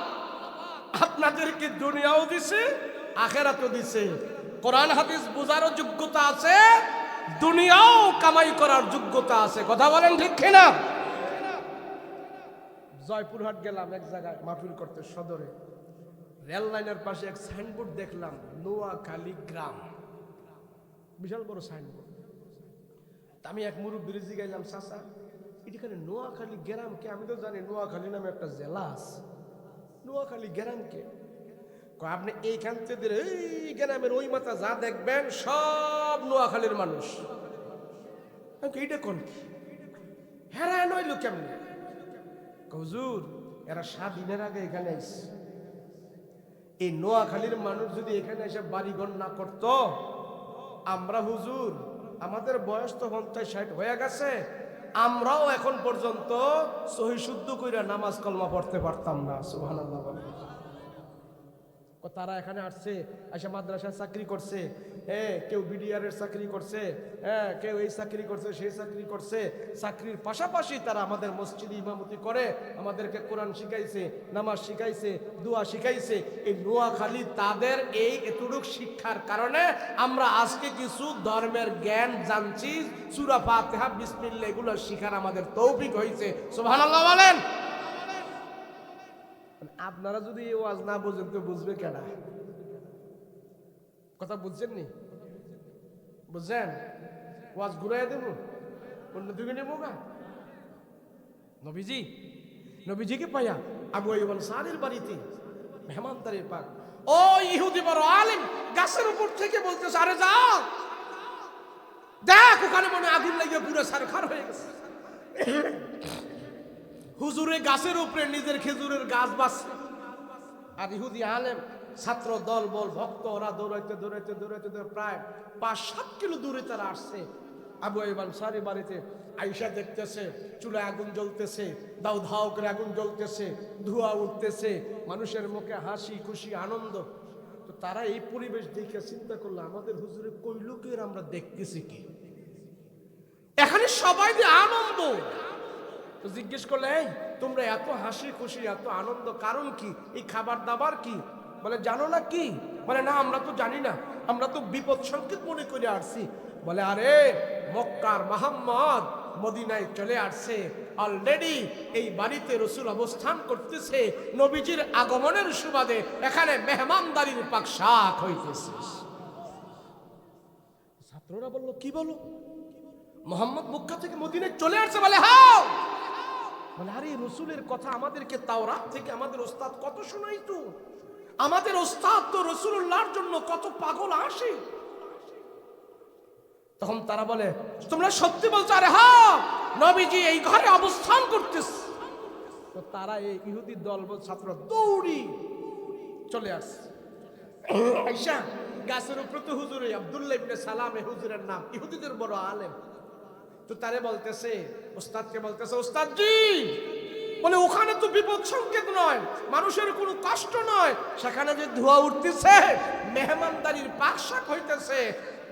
আপনাদেরকে দুনিয়াও দিছে, আখেরাতও দিছে। কোরআন হাদিস বোঝারও যোগ্যতা আছে, দুনিয়াও কামাই করার যোগ্যতা আছে। কথা বলেন ঠিক কিনা? জয়পুরহাট গেলাম এক জায়গায় মাহফিল করতে, সদরে। রেল লাইনের পাশে এক সাইনবোর্ড দেখলাম, নোয়াখালী গ্রাম, বিশাল বড় সাইনবোর্ড। আমি এক মুরব্বির জিগাইলাম, চাচা এখানে নোয়াখালী গ্রাম কে? আমি তো জানি নোয়াখালী নামে একটা জেলা আছে, নোয়াখালী গ্রাম কে? আপনি এইখান থেকে এই গ্রামের ওই মাথা যা দেখবেন সব নোয়াখালীর মানুষ। এইটা কোন হেরা নইল কেমনে? হুজুর এরা স্বাধীনের আগে এখানে আইছে। এই নোয়াখালীর মানুষ যদি এখানে এসে বাড়িঘর না করত, আমরা হুজুর আমাদের বয়স তো 50-60 হয়ে গেছে, আমরাও এখন পর্যন্ত সহি শুদ্ধ কইরা নামাজ কলমা পড়তে পারতাম না। সুবহানাল্লাহ। তারা এখানে আসছে, এসে মাদ্রাসায় চাকরি করছে, কেউ বিডিআর এর চাকরি করছে, কেউ এই চাকরি করছে, সেই চাকরি করছে। চাকরির পাশাপাশি তারা আমাদের মসজিদে ইমামতি করে, আমাদেরকে কোরআন শিখাইছে, নামাজ শিখাইছে, দোয়া শিখাইছে। এই নোয়াখালী তাদের এই এতটুক শিক্ষার কারণে আমরা আজকে কিছু ধর্মের জ্ঞান জানছি। সূরা ফাতিহা, বিসমিল্লাহ এগুলো শিখার আমাদের তৌফিক হয়েছে। সুবহানাল্লাহ বলেন। আপনারা যদি এই ওয়াজ না বুঝেন তো বুঝবে কেডা? কথা বুঝছেন নি? বুঝছেন? ওয়াজ ঘুরাই দেব, অন্য দিকে নেবো গা। নবীজিকে পাইয়া আবু আইয়ুব আনসারীর বাড়িতে মেহমানদারির পাক, ও ইহুদি বড় আলেম গাছের উপর থেকে বলতেছে, আরে যা দেখ ওখানে মনে আগুন লাগিয়ে পুরো সারখার হয়ে গেছে। হুজুরে গাছের উপরে নিজের খেজুরের গাছ বাঁচছে, আর ইহুদি আলেম ছাত্র দল বল ভক্ত ওরা দৌড়াইতে দৌড়াইতে দৌড়াইতে প্রায় 5-7 কিলো দূরে তারা আসছে আবু আইয়ুব আনসারী বাড়িতে। আয়েশা দেখতেছে চুলায় আগুন জ্বলতেছে, দাউ ধাউ করে আগুন জ্বলতেছে, ধোঁয়া উঠতেছে, মানুষের মুখে হাসি খুশি আনন্দ। তো তারা এই পরিবেশ দেখে চিন্তা করলো, আমাদের হুজুরে কই লোকের আমরা দেখতেছি কি? এখানে সবাই যে আনন্দ। তো জিজ্ঞেস করলে, এই তোমরা এত হাসি খুশি এত আনন্দ কারণ কি? এই খাবার দাবার কি? বলে জানো না কি? বলে না আমরা তো জানি না, আমরা তো বিপদ সংকেত মনে করে আসছি। বলে আরে মক্কার মুহাম্মদ মদিনায় চলে আসছে, অলরেডি এই বাড়িতে রাসূল অবস্থান করতেছে, নবীজির আগমনের সুবাদে এখানে মেহমানদারির পাক শাক হইতেছে। ছাত্ররা বলল কি বলো, মুহাম্মদ মক্কা থেকে মদিনায় চলে আসছে? বলে হ্যাঁ। বলে আরে রাসূলের কথা আমাদেরকে তাওরাত থেকে আমাদের ওস্তাদ কত শোনাইতো, আমাদের ওস্তাদ তো রাসূলুল্লাহর জন্য কত পাগল আসে। তখন তারা বলে তোমরা সত্যি বলছো? আরে হ্যাঁ, নবীজি এই ঘরে অবস্থান করতেছে। তো তারা এই ইহুদি দল ছাত্র দৌড়ি চলে আসছে। আয়েশা গাছের উপরে তো হুজুর আব্দুল্লাহ ইবনে সালাম হুজুরের নাম, ইহুদিদের বড় আলেম। তো তারে বলতেছে, ওস্তাদকে বলতেছে, ওস্তাদ জি, বলে ওখানে তো বিপদ সংকেত নয়, মানুষের কোনো কষ্ট নয়, সেখানে যে ধোঁয়া উঠতেছে মেহমানদারির পাকশাক হইতেছে।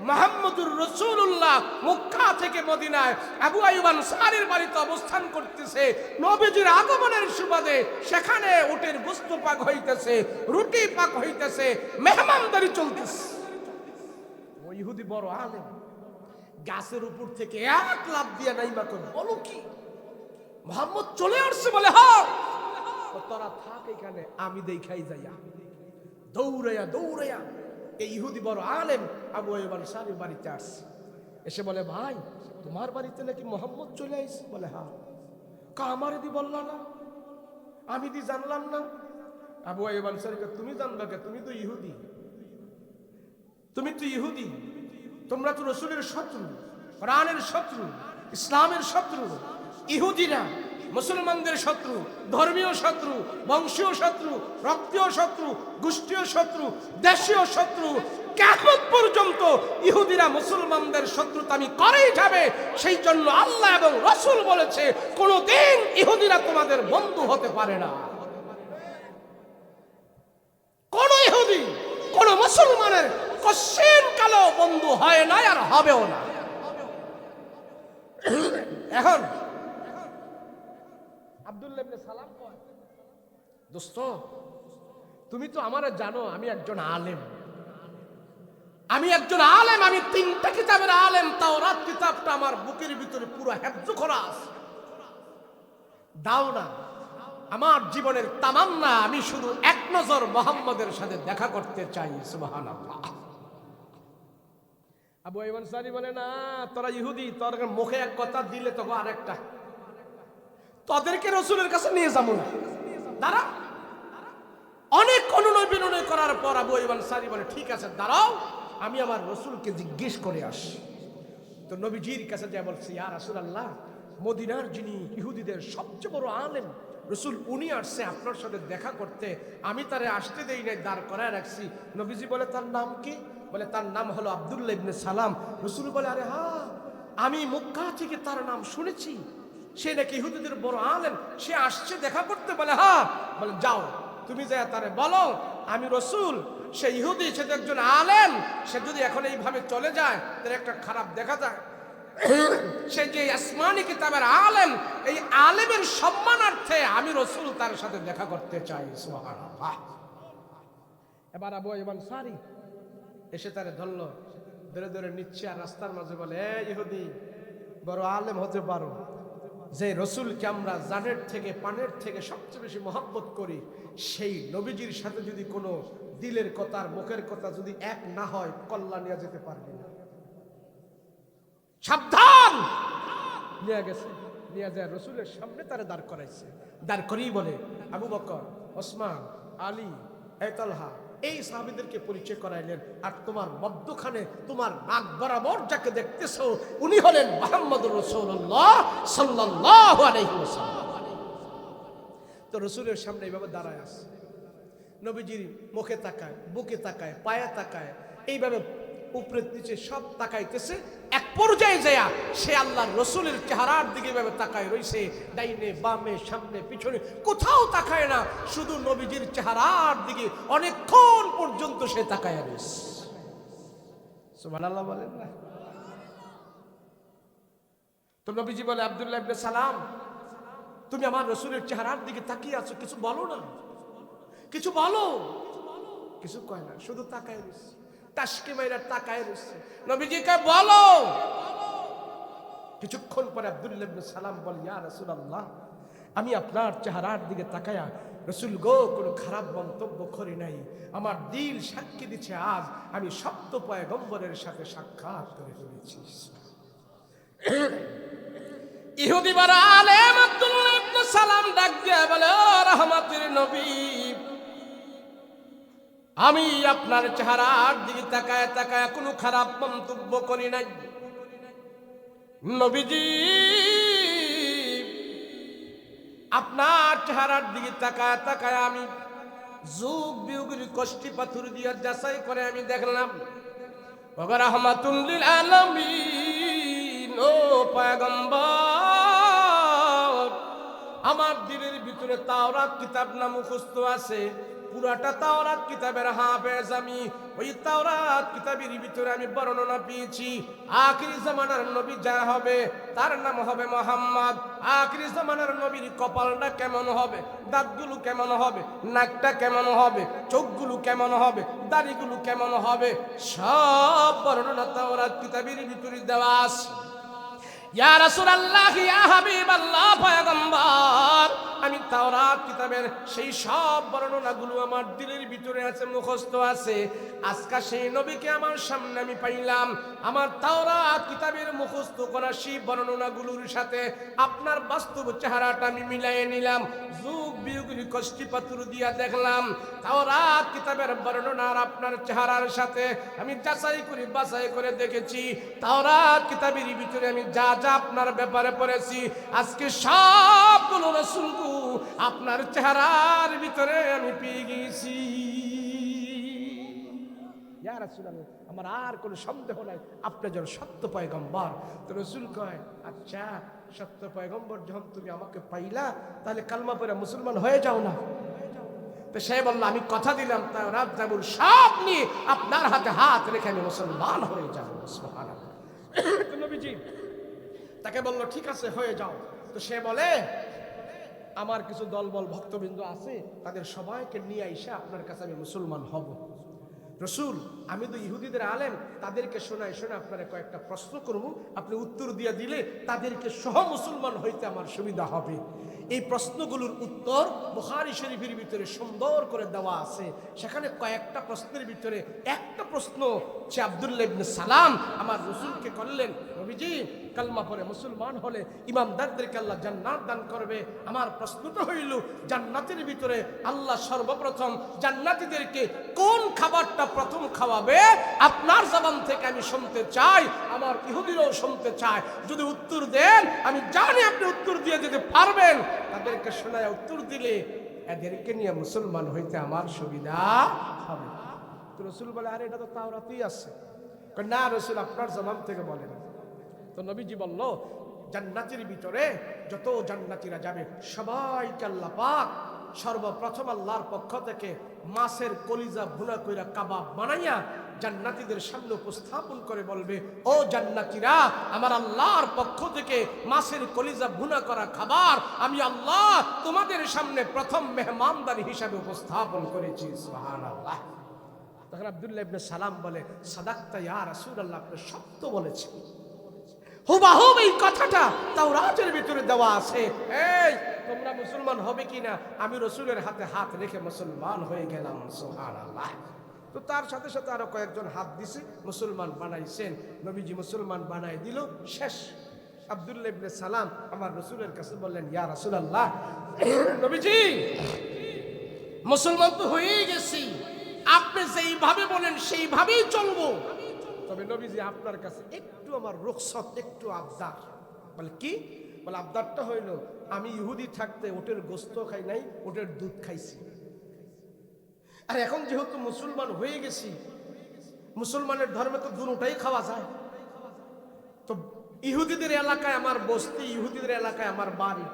মুহাম্মদুর রাসূলুল্লাহ মক্কা থেকে মদিনায় আবু আইয়ুব আনসারীর বাড়িতে অবস্থান করতেছে, নবীজির আগমনের সুবাদে সেখানে উটের গোশত পাক হইতেছে, রুটি পাক হইতেছে, মেহমানদারি চলতেছে। ওই ইহুদি বড় আলেম গাছের উপর থেকে এক লাফ দিয়ে নাইমা কর, বলো কি মুহাম্মদ চলে আসছে? বলে হ্যাঁ। তোরা থাক এখানে, আমি দেখাই যাইয়া। দৌড়াইয়া দৌড়াইয়া এই ইহুদি বড় আলেম আবু আইয়ুব আনসারীর বাড়িতে আসছে। এসে বলে ভাই তোমার বাড়িতে নাকি মুহাম্মদ চলে আসছে? বলে হ্যাঁ। আমারে দি বললা না, আমি দি জানলাম না। আবু আইয়ুব আনসারীকে তুমি জানবা কে? তুমি তো ইহুদি, তুমি তো ইহুদি, তোমরা তো রাসূলের শত্রু, কোরআনের শত্রু, ইসলামের শত্রু। ইহুদিরা মুসলমানদের শত্রু, ধর্মীয় শত্রু, বংশীয় শত্রু, রক্তীয় শত্রু, গোষ্ঠীয় শত্রু, দেশীয় শত্রু, কিয়ামত পর্যন্ত ইহুদিরা মুসলমানদের শত্রুতামি করেই যাবে। সেই জন্য আল্লাহ এবং রাসূল বলেছে কোনদিন ইহুদিরা তোমাদের বন্ধু হতে পারে না। কোন ইহুদি কোন মুসলমানের কশিন কালো বন্ধু হয় না আর হবেও না। এখন আব্দুল্লাহ ইবনে সালাম কয়, দোস্ত তুমি তো আমারে জানো আমি একজন আলেম, আমি 3টা কিতাবের আলেম। তাওরাত কিতাবটা আমার বুকের ভিতরে পুরো হেফজ করা আছে। দাও না, আমার জীবনের তামান্না আমি শুধু এক নজর মুহাম্মদের সাথে দেখা করতে চাই। সুবহানাল্লাহ। আবু আইয়ুব আনসারী বলে, না তোরা ইহুদি, তোর মুখে এক কথা দিলে তো আরেকটা, তোদেরকে রাসূলের কাছে নিয়ে যাবো না। দাঁড়া। অনেক অনুনয় বিনয় করার পর আবু আইয়ুব আনসারী বলে, ঠিক আছে দাঁড়াও, আমি আমার রাসূলকে জিজ্ঞেস করে আসি। তো নবীজির কাছে যা বলছে, ইয়া রাসূলুল্লাহ, মদিনার যিনি ইহুদিদের সবচেয়ে বড় আলেম রাসূল, উনি আসছে আপনার সাথে দেখা করতে, আমি তারে আসতে দেই নাই, দাঁড় করায় রাখছি। নবীজি বলে, তার নাম কি? বলে, তার নাম হলো আব্দুল্লাহ ইবনে সালাম। রাসূল বলে, আরে হ্যাঁ, আমি মক্কা থেকে তার নাম শুনেছি, সে নাকি ইহুদিদের বড় আলেম, সে আসছে দেখা করতে। বলে, হ্যাঁ। বলে, যাও তুমি যা তারে বলো আমি রাসূল, সে ইহুদি, সে তো একজন আলেম, সে যদি এখন এইভাবে চলে যায় তার একটা খারাপ দেখা যায়। সে যে আসমানি কিতাবের আলেম, এই আলেমের সম্মানার্থে আমি রাসূল তার সাথে দেখা করতে চাই। সুবহানাল্লাহ। এবার আবু আইয়ুব আনসারী এসে তারে ধরলো, ধরে ধরে নিচ্ছে আর রাস্তার মাঝে বলে, এ ইহুদি, বড় আলেম হতে পারো, যে রাসূলকে আমরা জানের থেকে পানের থেকে সবচেয়ে বেশি মহব্বত করি, সেই নবীজির সাথে যদি কোনো দিলের কথা আর মুখের কথা যদি এক না হয়, কল্যাণ নিয়ে যেতে পারবে না। সাবধান। নিয়ে গেছে, নিয়ে যায় রাসূলের সামনে তারে দাঁড় করাইছে। দাঁড় করেই বলে, আবু বকর, ওসমান, আলী, তালহা, এই সাহাবীদেরকে পরিচয় করাইলেন। আর তোমার মধ্যখানে তোমার নাক বরাবর যাকে দেখতেছো, উনি হলেন মুহাম্মদুর রাসূলুল্লাহ সাল্লাল্লাহু আলাইহি ওয়াসাল্লাম। তো রাসূলের সামনে এইভাবে দাঁড়ায় আছে, নবীজির মুখে তাকায়, বুকে তাকায়, পায়ে তাকায়, এইভাবে উপরে নিচে সব তাকাইতেছে। এক পর্যায়ে যায় সে আল্লাহর রাসূলের চেহারার দিকে এভাবে তাকায় রইছে, ডাইনে বামে সামনে পিছনে কোথাও তাকায় না, শুধু নবীজির চেহারার দিকে অনেকক্ষণ পর্যন্ত সে তাকায় রইছে। সুবহানাল্লাহ বলেন না? তো নবীজি বলে, আব্দুল্লাহ ইবনে সালাম, তুমি আমার রাসূলের চেহারার দিকে তাকিয়ে আছো, কিছু বলো না, কিছু বলো। কিছু কয় না, শুধু তাকায় রইছে, টাসকে মাইরা তাকায় রইছে। নবীজি কয়, বলো। কিছুক্ষণ পরে আব্দুল্লাহ ইবনে সালাম বলে, ইয়া রাসূলুল্লাহ, আমি আপনার চেহারার দিকে তাকায়া রাসূল গো কোনো খারাপ মন্তব্য করি নাই, আমার দিল সাক্ষী দিচ্ছে আজ আমি সত্য পয়গম্বরের সাথে সাক্ষাৎ করে ফেলেছি। ইহুদি বড় আলেম আব্দুল্লাহ ইবনে সালাম ডাক দিয়ে বলে, ও রহমতের নবী, আমি আপনার চেহারার দিকে তাকায় তাকায় কোনো খারাপ মন্তব্য করি নাই। নবীজি, আপনার চেহারার দিকে তাকায় তাকায় আমি যুগ বিয়োগের কষ্টি পাথর দিয়ে যাচাই করে আমি দেখলাম, ওগো রাহমাতুল লিল আলামিন, ও পয়গম্বর, আমার দিলের ভিতরে তাওরাত কিতাব না মুখস্থ আছে, পুরাটা তাওরাত কিতাবের হাফেজ আমি। ওই তাওরাত কিতাবের ভিতরে আমি বর্ণনা পেয়েছি আখিরি জামানার নবী যা হবে তার নাম হবে মুহাম্মদ। আখিরি জামানার নবীর কপালটা কেমন হবে, দাঁতগুলো কেমন হবে, নাকটা কেমন হবে, চোখগুলো কেমন হবে, দাড়িগুলো কেমন হবে, সব বর্ণনা তাওরাত কিতাবের ভিতরে দেওয়া আছে। ইয়া রাসূলুল্লাহ, ইয়া হাবিবাল্লাহ, পয়গম্বর, আমি তাওরাত কিতাবের সেই সব বর্ণনাগুলো আমার দিলের ভিতরে আছে, মুখস্থ আছে। আজকে সেই নবীকে আমার সামনে আমি পাইলাম, আমার তাওরাত কিতাবের মুখস্থ করা সেই বর্ণনাগুলোর সাথে আপনার বাস্তব চেহারাটা আমি মিলাই নিলাম। যুগ বিয়োগের কষ্টি পাথর দিয়া দেখলাম তাওরাত কিতাবের বর্ণনার আপনার চেহারার সাথে আমি যাচাই করে বাছাই করে দেখেছি। তাওরাত কিতাবের ভিতরে আমি যা যা নামাজে আপনার ব্যাপারে পড়েছি, আজকে সবগুলো রাসূলগু আপনার চেহারার ভিতরে আমি পেয়ে গেছি। ইয়া রাসূলুল্লাহ, আমার আর কোনো সন্দেহ নাই আপনি যেন সত্য পয়গম্বর। তো রাসূল কয়, আচ্ছা সত্য পয়গম্বর যখন তুমি আমাকে পাইলা, তাহলে কালমা পড়ে মুসলমান হয়ে যাও না? তো সে বলল, আমি কথা দিলাম তাওরাত জাবুর সব নিয়ে আপনার হাতে হাত রেখে আমি মুসলমান হয়ে যাব। সুবহানাল্লাহ। তো নবীজি তাকে বলল, ঠিক আছে হয়ে যাও। তো সে বলে, আমার কিছু দলবল ভক্তবৃন্দ আছে, তাদের সবাইকে নিয়ে এসে আপনার কাছে আমি মুসলমান হব। রসুল, আমি তো ইহুদিদের আলেম, তাদেরকে শোনায় আপনারা কয়েকটা প্রশ্ন করব, আপনি উত্তর দিয়ে দিলে তাদেরকে সহ মুসলমান হইতে আমার সুবিধা হবে। এই প্রশ্নগুলোর উত্তর বুখারী শরীফের ভিতরে সুন্দর করে দেওয়া আছে। সেখানে কয়েকটা প্রশ্নের ভিতরে একটা প্রশ্ন সে আব্দুল্লাহ ইবনে সালাম আমার রসুলকে করলেন, নবীজি কালমা পড়ে মুসলমান হলে ইমামদারদেরকে আল্লাহ জান্নাত দান করবে। আমার প্রশ্নটা হইল, জান্নাতের ভিতরে আল্লাহ সর্বপ্রথম জান্নাতীদেরকে কোন খাবারটা প্রথম খাওয়াবে? আপনার জবান থেকে আমি শুনতে চাই, আমার ইহুদিরাও শুনতে চায়। যদি উত্তর দেন, আমি জানি আপনি উত্তর দিয়ে যেতে পারবেন, তাদেরকে শোনায় উত্তর দিলে এদেরকে নিয়ে মুসলমান হইতে আমার সুবিধা হবে। তো রসুল বলে, আরে এটা তো তাওরাতেই আছে। না রসুল, আপনার জবান থেকে বলেন। তো নবীজি বলল, জান্নাতের ভিতরে যত জান্নাতীরা যাবে সবাইকে আল্লাহ পাক সর্বপ্রথম আল্লাহর পক্ষ থেকে মাছের কলিজা ভুনা কইরা কাবাব বানাইয়া জান্নাতীদের সামনে উপস্থাপন করে বলবে, ও জান্নাতীরা, আমার আল্লাহর পক্ষ থেকে মাছের কলিজা ভুনা করা খাবার আমি আল্লাহ তোমাদের সামনে প্রথম মেহমানদারি হিসাবে উপস্থাপন করেছি। সুবহানাল্লাহ। তখন আব্দুল্লাহ ইবনে সালাম বলে, সাদাক্তা ইয়া রাসূলুল্লাহ, আপনি সত্য বলেছেন। হুবাহুব এই কথাটা তাওরাতের ভিতরে দেওয়া আছে। এই তোমরা মুসলমান হবে কিনা? আমি রসুলের হাতে হাত রেখে মুসলমান হয়ে গেলাম। সুবহানাল্লাহ। তো তার সাথে সাথে আরো কয়েকজন হাত দিছে, মুসলমান বানাইছেন। নবীজি মুসলমান বানাই দিল, শেষ। আব্দুল্লাহ ইবনে সালাম আমার রসুলের কাছে বললেন, ইয়া রাসূলুল্লাহ, নবীজি মুসলমান তো হয়েই গেছি, আপনি যেইভাবে বলেন সেইভাবেই চলবো। তবে নবীজি আপনার কাছে একটু আমার রুখসত, একটু আবদার। বলে কি? বলে আবদারটা হইল, আমি ইহুদি থাকতে ওটের গোস্ত খাই নাই, ওটের দুধ খাইছি। আর এখন যেহেতু মুসলমান হয়ে গেছি, মুসলমানের ধর্মে তো দুটোটাই খাওয়া যায়। তো ইহুদিদের এলাকায় আমার বস্তি, ইহুদিদের এলাকায় আমার বাড়ি।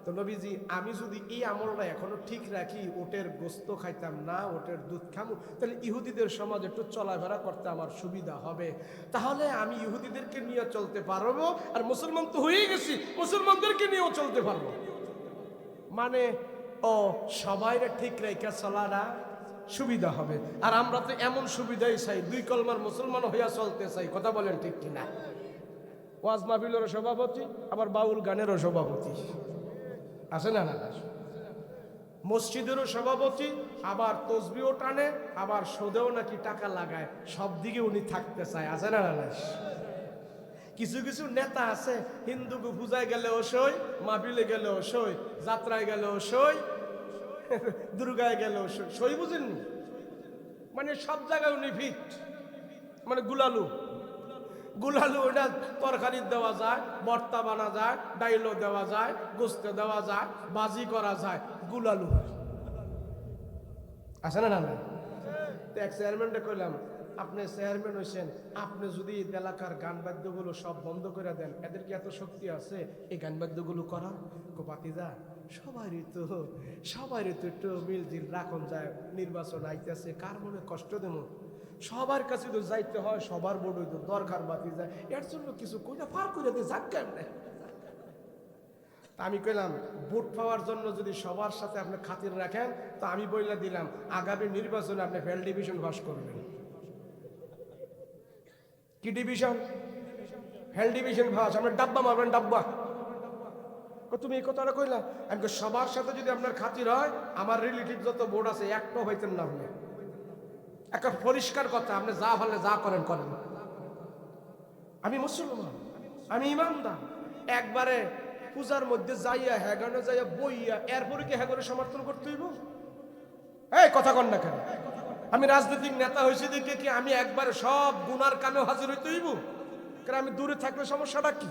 তো নবীজি, আমি যদি এই আমলটা এখনো ঠিক রাখি, ওটের গোস্ত খাইতাম না, ওটের দুধ খামু, তাহলে ইহুদিদের সমাজ একটু চলাফেরা করতে আমার সুবিধা হবে। তাহলে আমি ইহুদিদেরকে নিয়ে চলতে পারবো, আর মুসলমান তো হয়ে গেছি, মুসলমানদেরকে নিয়েও চলতে পারবো। মানে ও সবাইরে ঠিক রেখে চলাটা সুবিধা হবে। আর আমরা তো এমন সুবিধাই চাই, দুই কলমার মুসলমান হইয়া চলতে চাই। কথা বলেন ঠিক কিনা? ওয়াজ মাহফিলেরও সভাপতি, আবার বাউল গানেরও সভাপতি আছে না? না, মসজিদেরও সভাপতি, আবার তসবিও টানে, আবার সুদেও নাকি টাকা লাগায়। সব দিকে উনি থাকতে চায়। আছে না? না। কিছু কিছু নেতা আছে, হিন্দুকে পূজায় গেলেও সই, মাহফিলে গেলেও সই, যাত্রায় গেলেও সই, দুর্গায় গেলেও সই। সই বুঝেননি? মানে সব জায়গায় উনি ফিট, মানে গুলালু। ওটা তরকারি দেওয়া যায়, ভর্তা বানা যায়, ডাইলও দেওয়া যায়, গোস্ত দেওয়া যায়, বাজি করা যায়। গুলালু আছে না? না। এক চেয়ারম্যানটা কইলাম, আপনি চেয়ারম্যান হয়েছেন, আপনি যদি এলাকার গান বাদ্যগুলো সব বন্ধ করে দেন, এদের কি এত শক্তি আছে এই গান বাদ্যগুলো করার? বাতিজা, সবারই তো একটু মিলজিল রাখন যায়, নির্বাচন আইতেছে, কার মনে কষ্ট দেব? সবার কাছে তো যাইতে হয়, সবার বড় তো দরকার। বাতি যায়, এর জন্য কিছু কইটা পার করে দিয়ে যাক কেমনে। আমি কইলাম, ভোট পাওয়ার জন্য যদি সবার সাথে আপনি খাতির রাখেন, তো আমি বইলা দিলাম, আগামী নির্বাচনে আপনি ফেল ডিভিশন পাস করবেন। কি ডিভিশন? Fail division pass. আপনি ডাব্বা মারবেন, ডাব্বা। তুমি এই কথাটা কইলা? আমি সবার সাথে যদি আপনার খাতির হয়, আমার রিলেটিভ যত ভোট আছে একটাও হইতেন না। আপনি একটা পরিষ্কার কথা, আপনি যা ভালো যা করেন করেন। আমি মুসলমান, আমি ইমানদার। একবারে পূজার মধ্যে যাইয়া হ্যাগানে যাইয়া বইয়া এরপরে কি হ্যাগরে সমর্থন করতে হইব? এই কথা কন না কেন? আমি রাজনৈতিক নেতা হয়েছি দেখে কি আমি একবারে সব গুনার কামেও হাজির হইতে হইব? কারণ আমি দূরে থাকলে সমস্যাটা কি?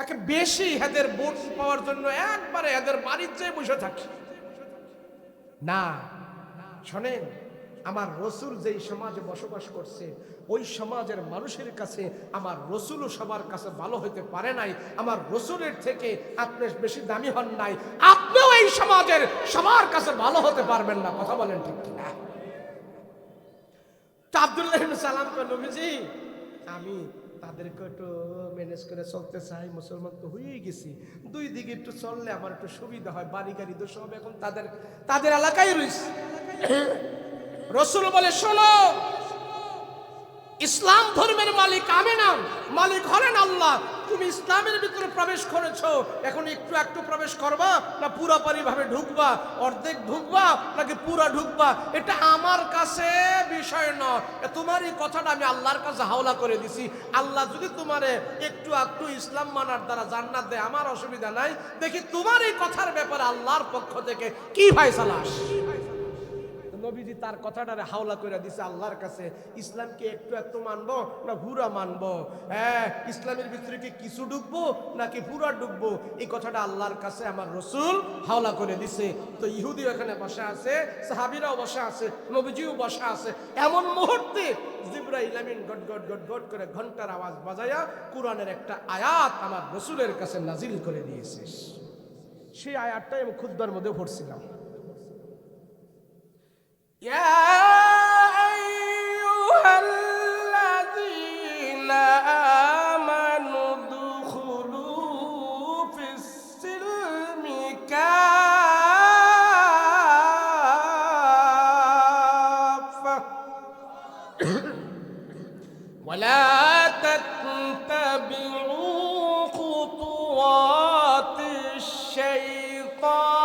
একে বেশি এদের ভোট পাওয়ার জন্য একবারে এদের বাড়ির চেয়ে বসে থাকি না। শোনেন, আমার রসুল যেই সমাজে বসবাস করছে ওই সমাজের মানুষের কাছে আমার রসুলও সবার কাছে ভালো হতে পারে নাই। আমার রসুলের থেকে আপনি বেশি দামি হন নাই, আপনিও এই সমাজের সবার কাছে ভালো হতে পারবেন না। কথা বলেন ঠিক কিনা? আব্দুল্লাহ ইবনে সালাম কইল, নবীজি আমি তাদেরকে একটু ম্যানেজ করে চলতে চাই, মুসলমান তো হয়েই গেছি, দুই দিকে একটু চললে আমার একটু সুবিধা হয়, বাড়ি গাড়ি তো সব এখন তাদের এলাকায় রয়েছে। রসুল বলে, শোনো, ইসলাম ধর্মের মালিক আমি না, মালিক হলেন আল্লাহ। তুমি ইসলামের ভিতরে প্রবেশ করেছো, এখন একটু একটু প্রবেশ করবা না পুরাপুরি ভাবে ঢুকবা, অর্ধেক ঢুকবা নাকি পুরা ঢুকবা, এটা আমার কাছে বিষয় নয়। তোমার এই কথাটা আমি আল্লাহর কাছে হাওলা করে দিছি। আল্লাহ যদি তোমারে একটু একটু ইসলাম মানার দ্বারা জান্নাত দেয়, আমার অসুবিধা নাই। দেখি তোমার এই কথার ব্যাপারে আল্লাহর পক্ষ থেকে কি ফায়সালা আসে। নবীজি তার কথাটারে হাওলা করে দিছে আল্লাহর কাছে, ইসলামকে একটু একটু মানবো না পুরা মানবো, হ্যাঁ ইসলামের ভিতরে কি কিছু ঢুকবো নাকি পুরা ঢুকবো, এই কথাটা আল্লাহর কাছে আমার রসুল হাওলা করে দিছে। তো ইহুদিও এখানে বসে আছে, সাহাবীরাও বসে আছে, নবীজিও বসে আছে। এমন মুহূর্তে জিবরাইল আমিন গট গট গট গট করে ঘন্টার আওয়াজ বাজায়া কোরআনের একটা আয়াত আমার রসুলের কাছে নাজিল করে দিয়েছে। সেই আয়াতটাই আমি খুতবার মধ্যে পড়ছিলাম। يا أيها الذين آمنوا ادخلوا في السلم كافة ولا تتبعوا خطوات الشيطان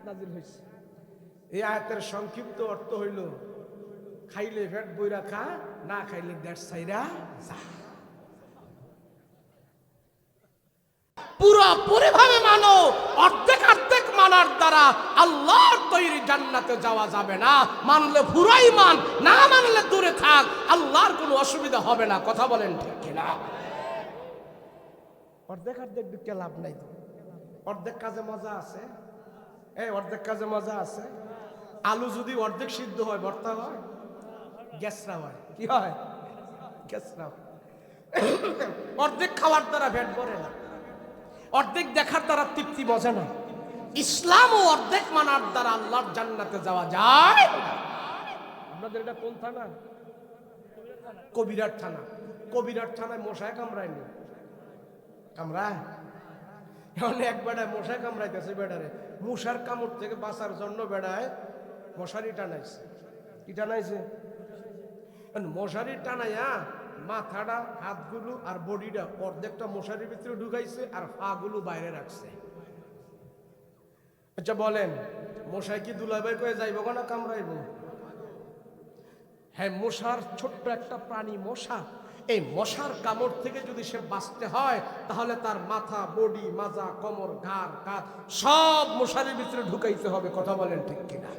নাজিল হয়েছে। এই আয়াতের সংক্ষিপ্ত অর্থ হইল, খাইলে পেট বইরা খা, না খাইলে দেড় সাইরা যা। পুরোপুরি ভাবে মানো, অর্ধেক অর্ধেক মানার দ্বারা আল্লাহর তৈরি জান্নাতে যাওয়া যাবে না। মানলে পুরাই মান, না মানলে দূরে থাক, আল্লাহর কোনো অসুবিধা হবে না। কথা বলেন ঠিক কিনা? অর্ধেক অর্ধেক দিকে লাভ নাই। অর্ধেক কাজে মজা আছে, এই অর্ধেক কাজে মজা আছে। আলু যদি অর্ধেক সিদ্ধ হয় ভর্তা হয়, গ্যাসরা হয়, কি হয়? গ্যাসরা হয়। অর্ধেক খাওয়ার দ্বারা পেট ভরে না, অর্ধেক দেখার দ্বারা তৃপ্তি মজা না। ইসলাম ও অর্ধেক মানার দ্বারা আল্লাহর জান্নাতে যাওয়া যায়। আপনাদের এটা কোন থানা? কবিরাট থানা। কবিরাট থানায় মশায় কামড়ায়নি, কামড়ায় এখন এক বেড়ায় মশায় কামড়াইতেছে, বেড়ারে মশার কামড় থেকে বাঁচার জন্য বেড়ায় মশারি টানাইছে। কি টানাইছে? মশারি টানাইয়া মাথাটা, হাতগুলো আর বডিটা অর্ধেকটা মশারির ভিতরে ঢুকাইছে আর পা গুলো বাইরে রাখছে। আচ্ছা বলেন, মশাই কি দুলাভাই কয়ে যাইব না কামড়াইব? হ্যাঁ, মশার ছোট্ট একটা প্রাণী মশা, এই মশার কামড় থেকে যদি সে বাঁচতে হয় তাহলে তার মাথা, বডি, মাজা, কোমর, ঘাড়, কাঁধ সব মশারির ভিতরে ঢুকাইতে হবে। কথা বলেন ঠিক কিনা?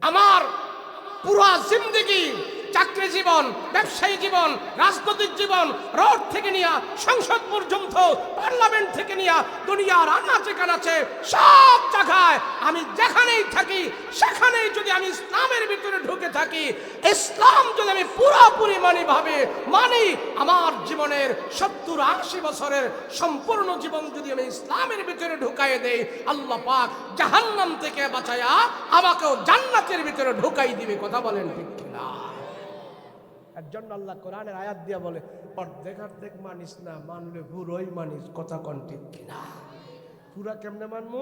আমার পুরা জিন্দেগি, চাকরি জীবন, ব্যবসায়ী জীবন, রাজনৈতিক জীবন, রোড থেকে নিয়ে সংসদ পর্যন্ত, পার্লামেন্ট থেকে নিয়ে দুনিয়ার আনাচে কানাচে সব জায়গায় আমি যেখানেই থাকি সেখানেই যদি আমি ইসলামের ভিতরে ঢুকে থাকি, ইসলাম যদি আমি পুরোপুরি মানি, আমার জীবনের 70-80 বছরের সম্পূর্ণ জীবন যদি আমি ইসলামের ভিতরে ঢুকাই দেই, আল্লাহ পাক জাহান্নাম থেকে বাঁচায়া আমাকেও জান্নাতের ভিতরে ঢুকাই দিবে। কথা বলেন ঠিক কিনা? এর জন্য আল্লাহ কোরআনের আয়াত দিয়া বলে, অর্ধেক অর্ধেক মানিস না, মানলে পুরোই মানিস। কথা কোন ঠিক কিনা? পুরা কেমনে মানবো?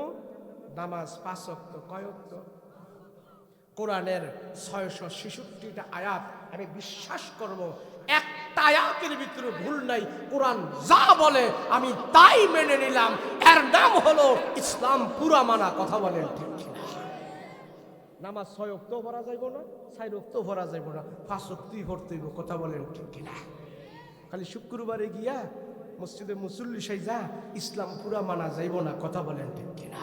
নামাজ 5 ওয়াক্ত, কয় ওয়াক্ত? কোরআনের 666টা আয়াত আমি বিশ্বাস করব একটা আয়াতের ভিতরে ভুল নাই। কোরআন যা বলে আমি তাই মেনে নিলাম। এর নাম হলো ইসলাম পুরা মানা। কথা বলেন ঠিক কিনা? নামাজ 6 ওয়াক্তও পড়া যাইব না, 4 ওয়াক্তও পড়া যাইব না, 5 ওয়াক্তই পড়তে হইব। কথা বলেন ঠিক কিনা? খালি শুক্রবারে গিয়া মসজিদে মুসল্লি সাইজা ইসলাম পুরা মানা যাইব না। কথা বলেন ঠিক কিনা?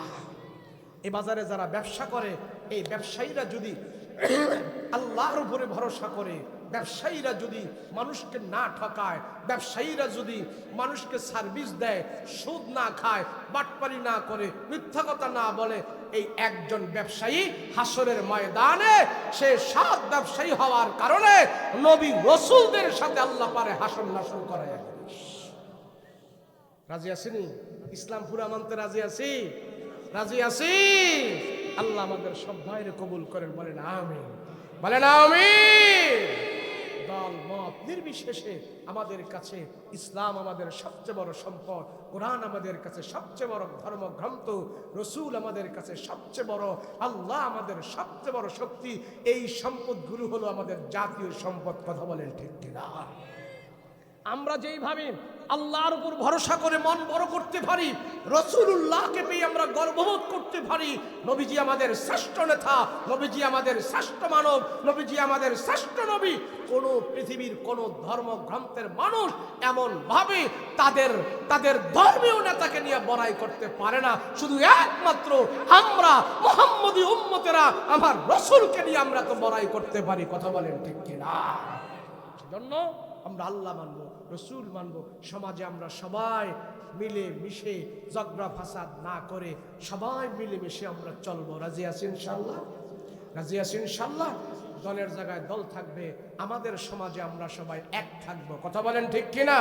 এই বাজারে যারা ব্যবসা করে, এই ব্যবসায়ীরা যদি আল্লাহর উপরে ভরসা করে, ব্যবসায়ীরা যদি মানুষকে না ঠকায়, ব্যবসায়ীরা যদি মানুষকে সার্ভিস দেয়, সুদ না খায়, বাটপারি না করে, মিথ্যা কথা না বলে, এই একজন ব্যবসায়ী হাসরের ময়দানে সে 7 ব্যবসায়ী হওয়ার কারণে নবী রাসূলদের সাথে আল্লাহ পারে হাসর নাসর করায়। রাজি আসেনি? ইসলাম পুরা মানতে রাজি আছি? রাজি আছি? আল্লাহ আমাদের সব ভাইরে কবুল করেন, বলেন আমিন, বলেন আমিন। দল মত নির্বিশেষে আমাদের কাছে ইসলাম আমাদের সবচেয়ে বড় সম্পদ, কোরআন আমাদের কাছে সবচেয়ে বড় ধর্মগ্রন্থ, রসুল আমাদের কাছে সবচেয়ে বড়, আল্লাহ আমাদের সবচেয়ে বড় শক্তি। এই সম্পদগুলো হলো আমাদের জাতীয় সম্পদ। কথা বলেন ঠিক কিনা? আমরা যেইভাবে আল্লাহর উপর ভরসা করে মন বড় করতে পারি, রাসূলুল্লাহকে পেয়ে আমরা গর্ববোধ করতে পারি, নবীজি আমাদের শ্রেষ্ঠ নেতা, নবীজি আমাদের শ্রেষ্ঠ মানব, নবীজি আমাদের শ্রেষ্ঠ নবী। কোন পৃথিবীর কোন ধর্মগ্রন্থের মানুষ এমন ভাবে তাদের ধর্মীয় নেতাকে নিয়ে বড়াই করতে পারে না। শুধু একমাত্র আমরা মুহাম্মদী উম্মতেরা আমার রাসূলকে নিয়ে আমরা তো বড়াই করতে পারি। কথা বলেন ঠিক কিনা? সেজন্য আমরা আল্লাহ মানবো, রসুল মানবো। সমাজে আমরা সবাই মিলে মিশে ঝগড়া ফাসাদ না করে সবাই মিলে মিশে আমরা চলবো। রাজি আছি ইনশাআল্লাহ? রাজি আছি ইনশাআল্লাহ? দলের জায়গায় দল থাকবে, আমাদের সমাজে আমরা সবাই এক থাকবো। কথা বলেন ঠিক কিনা?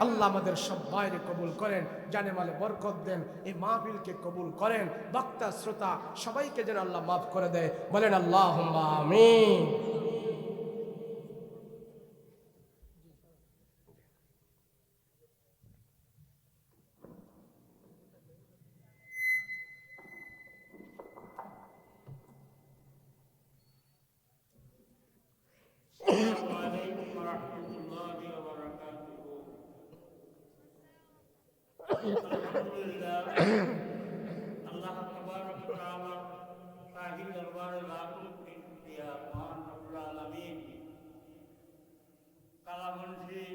আল্লাহ আমাদের সবাইকে কবুল করেন, জানে মালে বরকত দেন, এই মাহফিলকে কবুল করেন, বক্তা শ্রোতা সবাইকে যেন আল্লাহ মাফ করে দেয়। বলেন আল্লাহুম্মা আমিন। السلام عليكم ورحمة الله وبركاته. الحمد لله. الله تبارك وتعالى شاهد دربار लाखों की शुक्रिया महान रब्बुल आलमीन। कालामंशी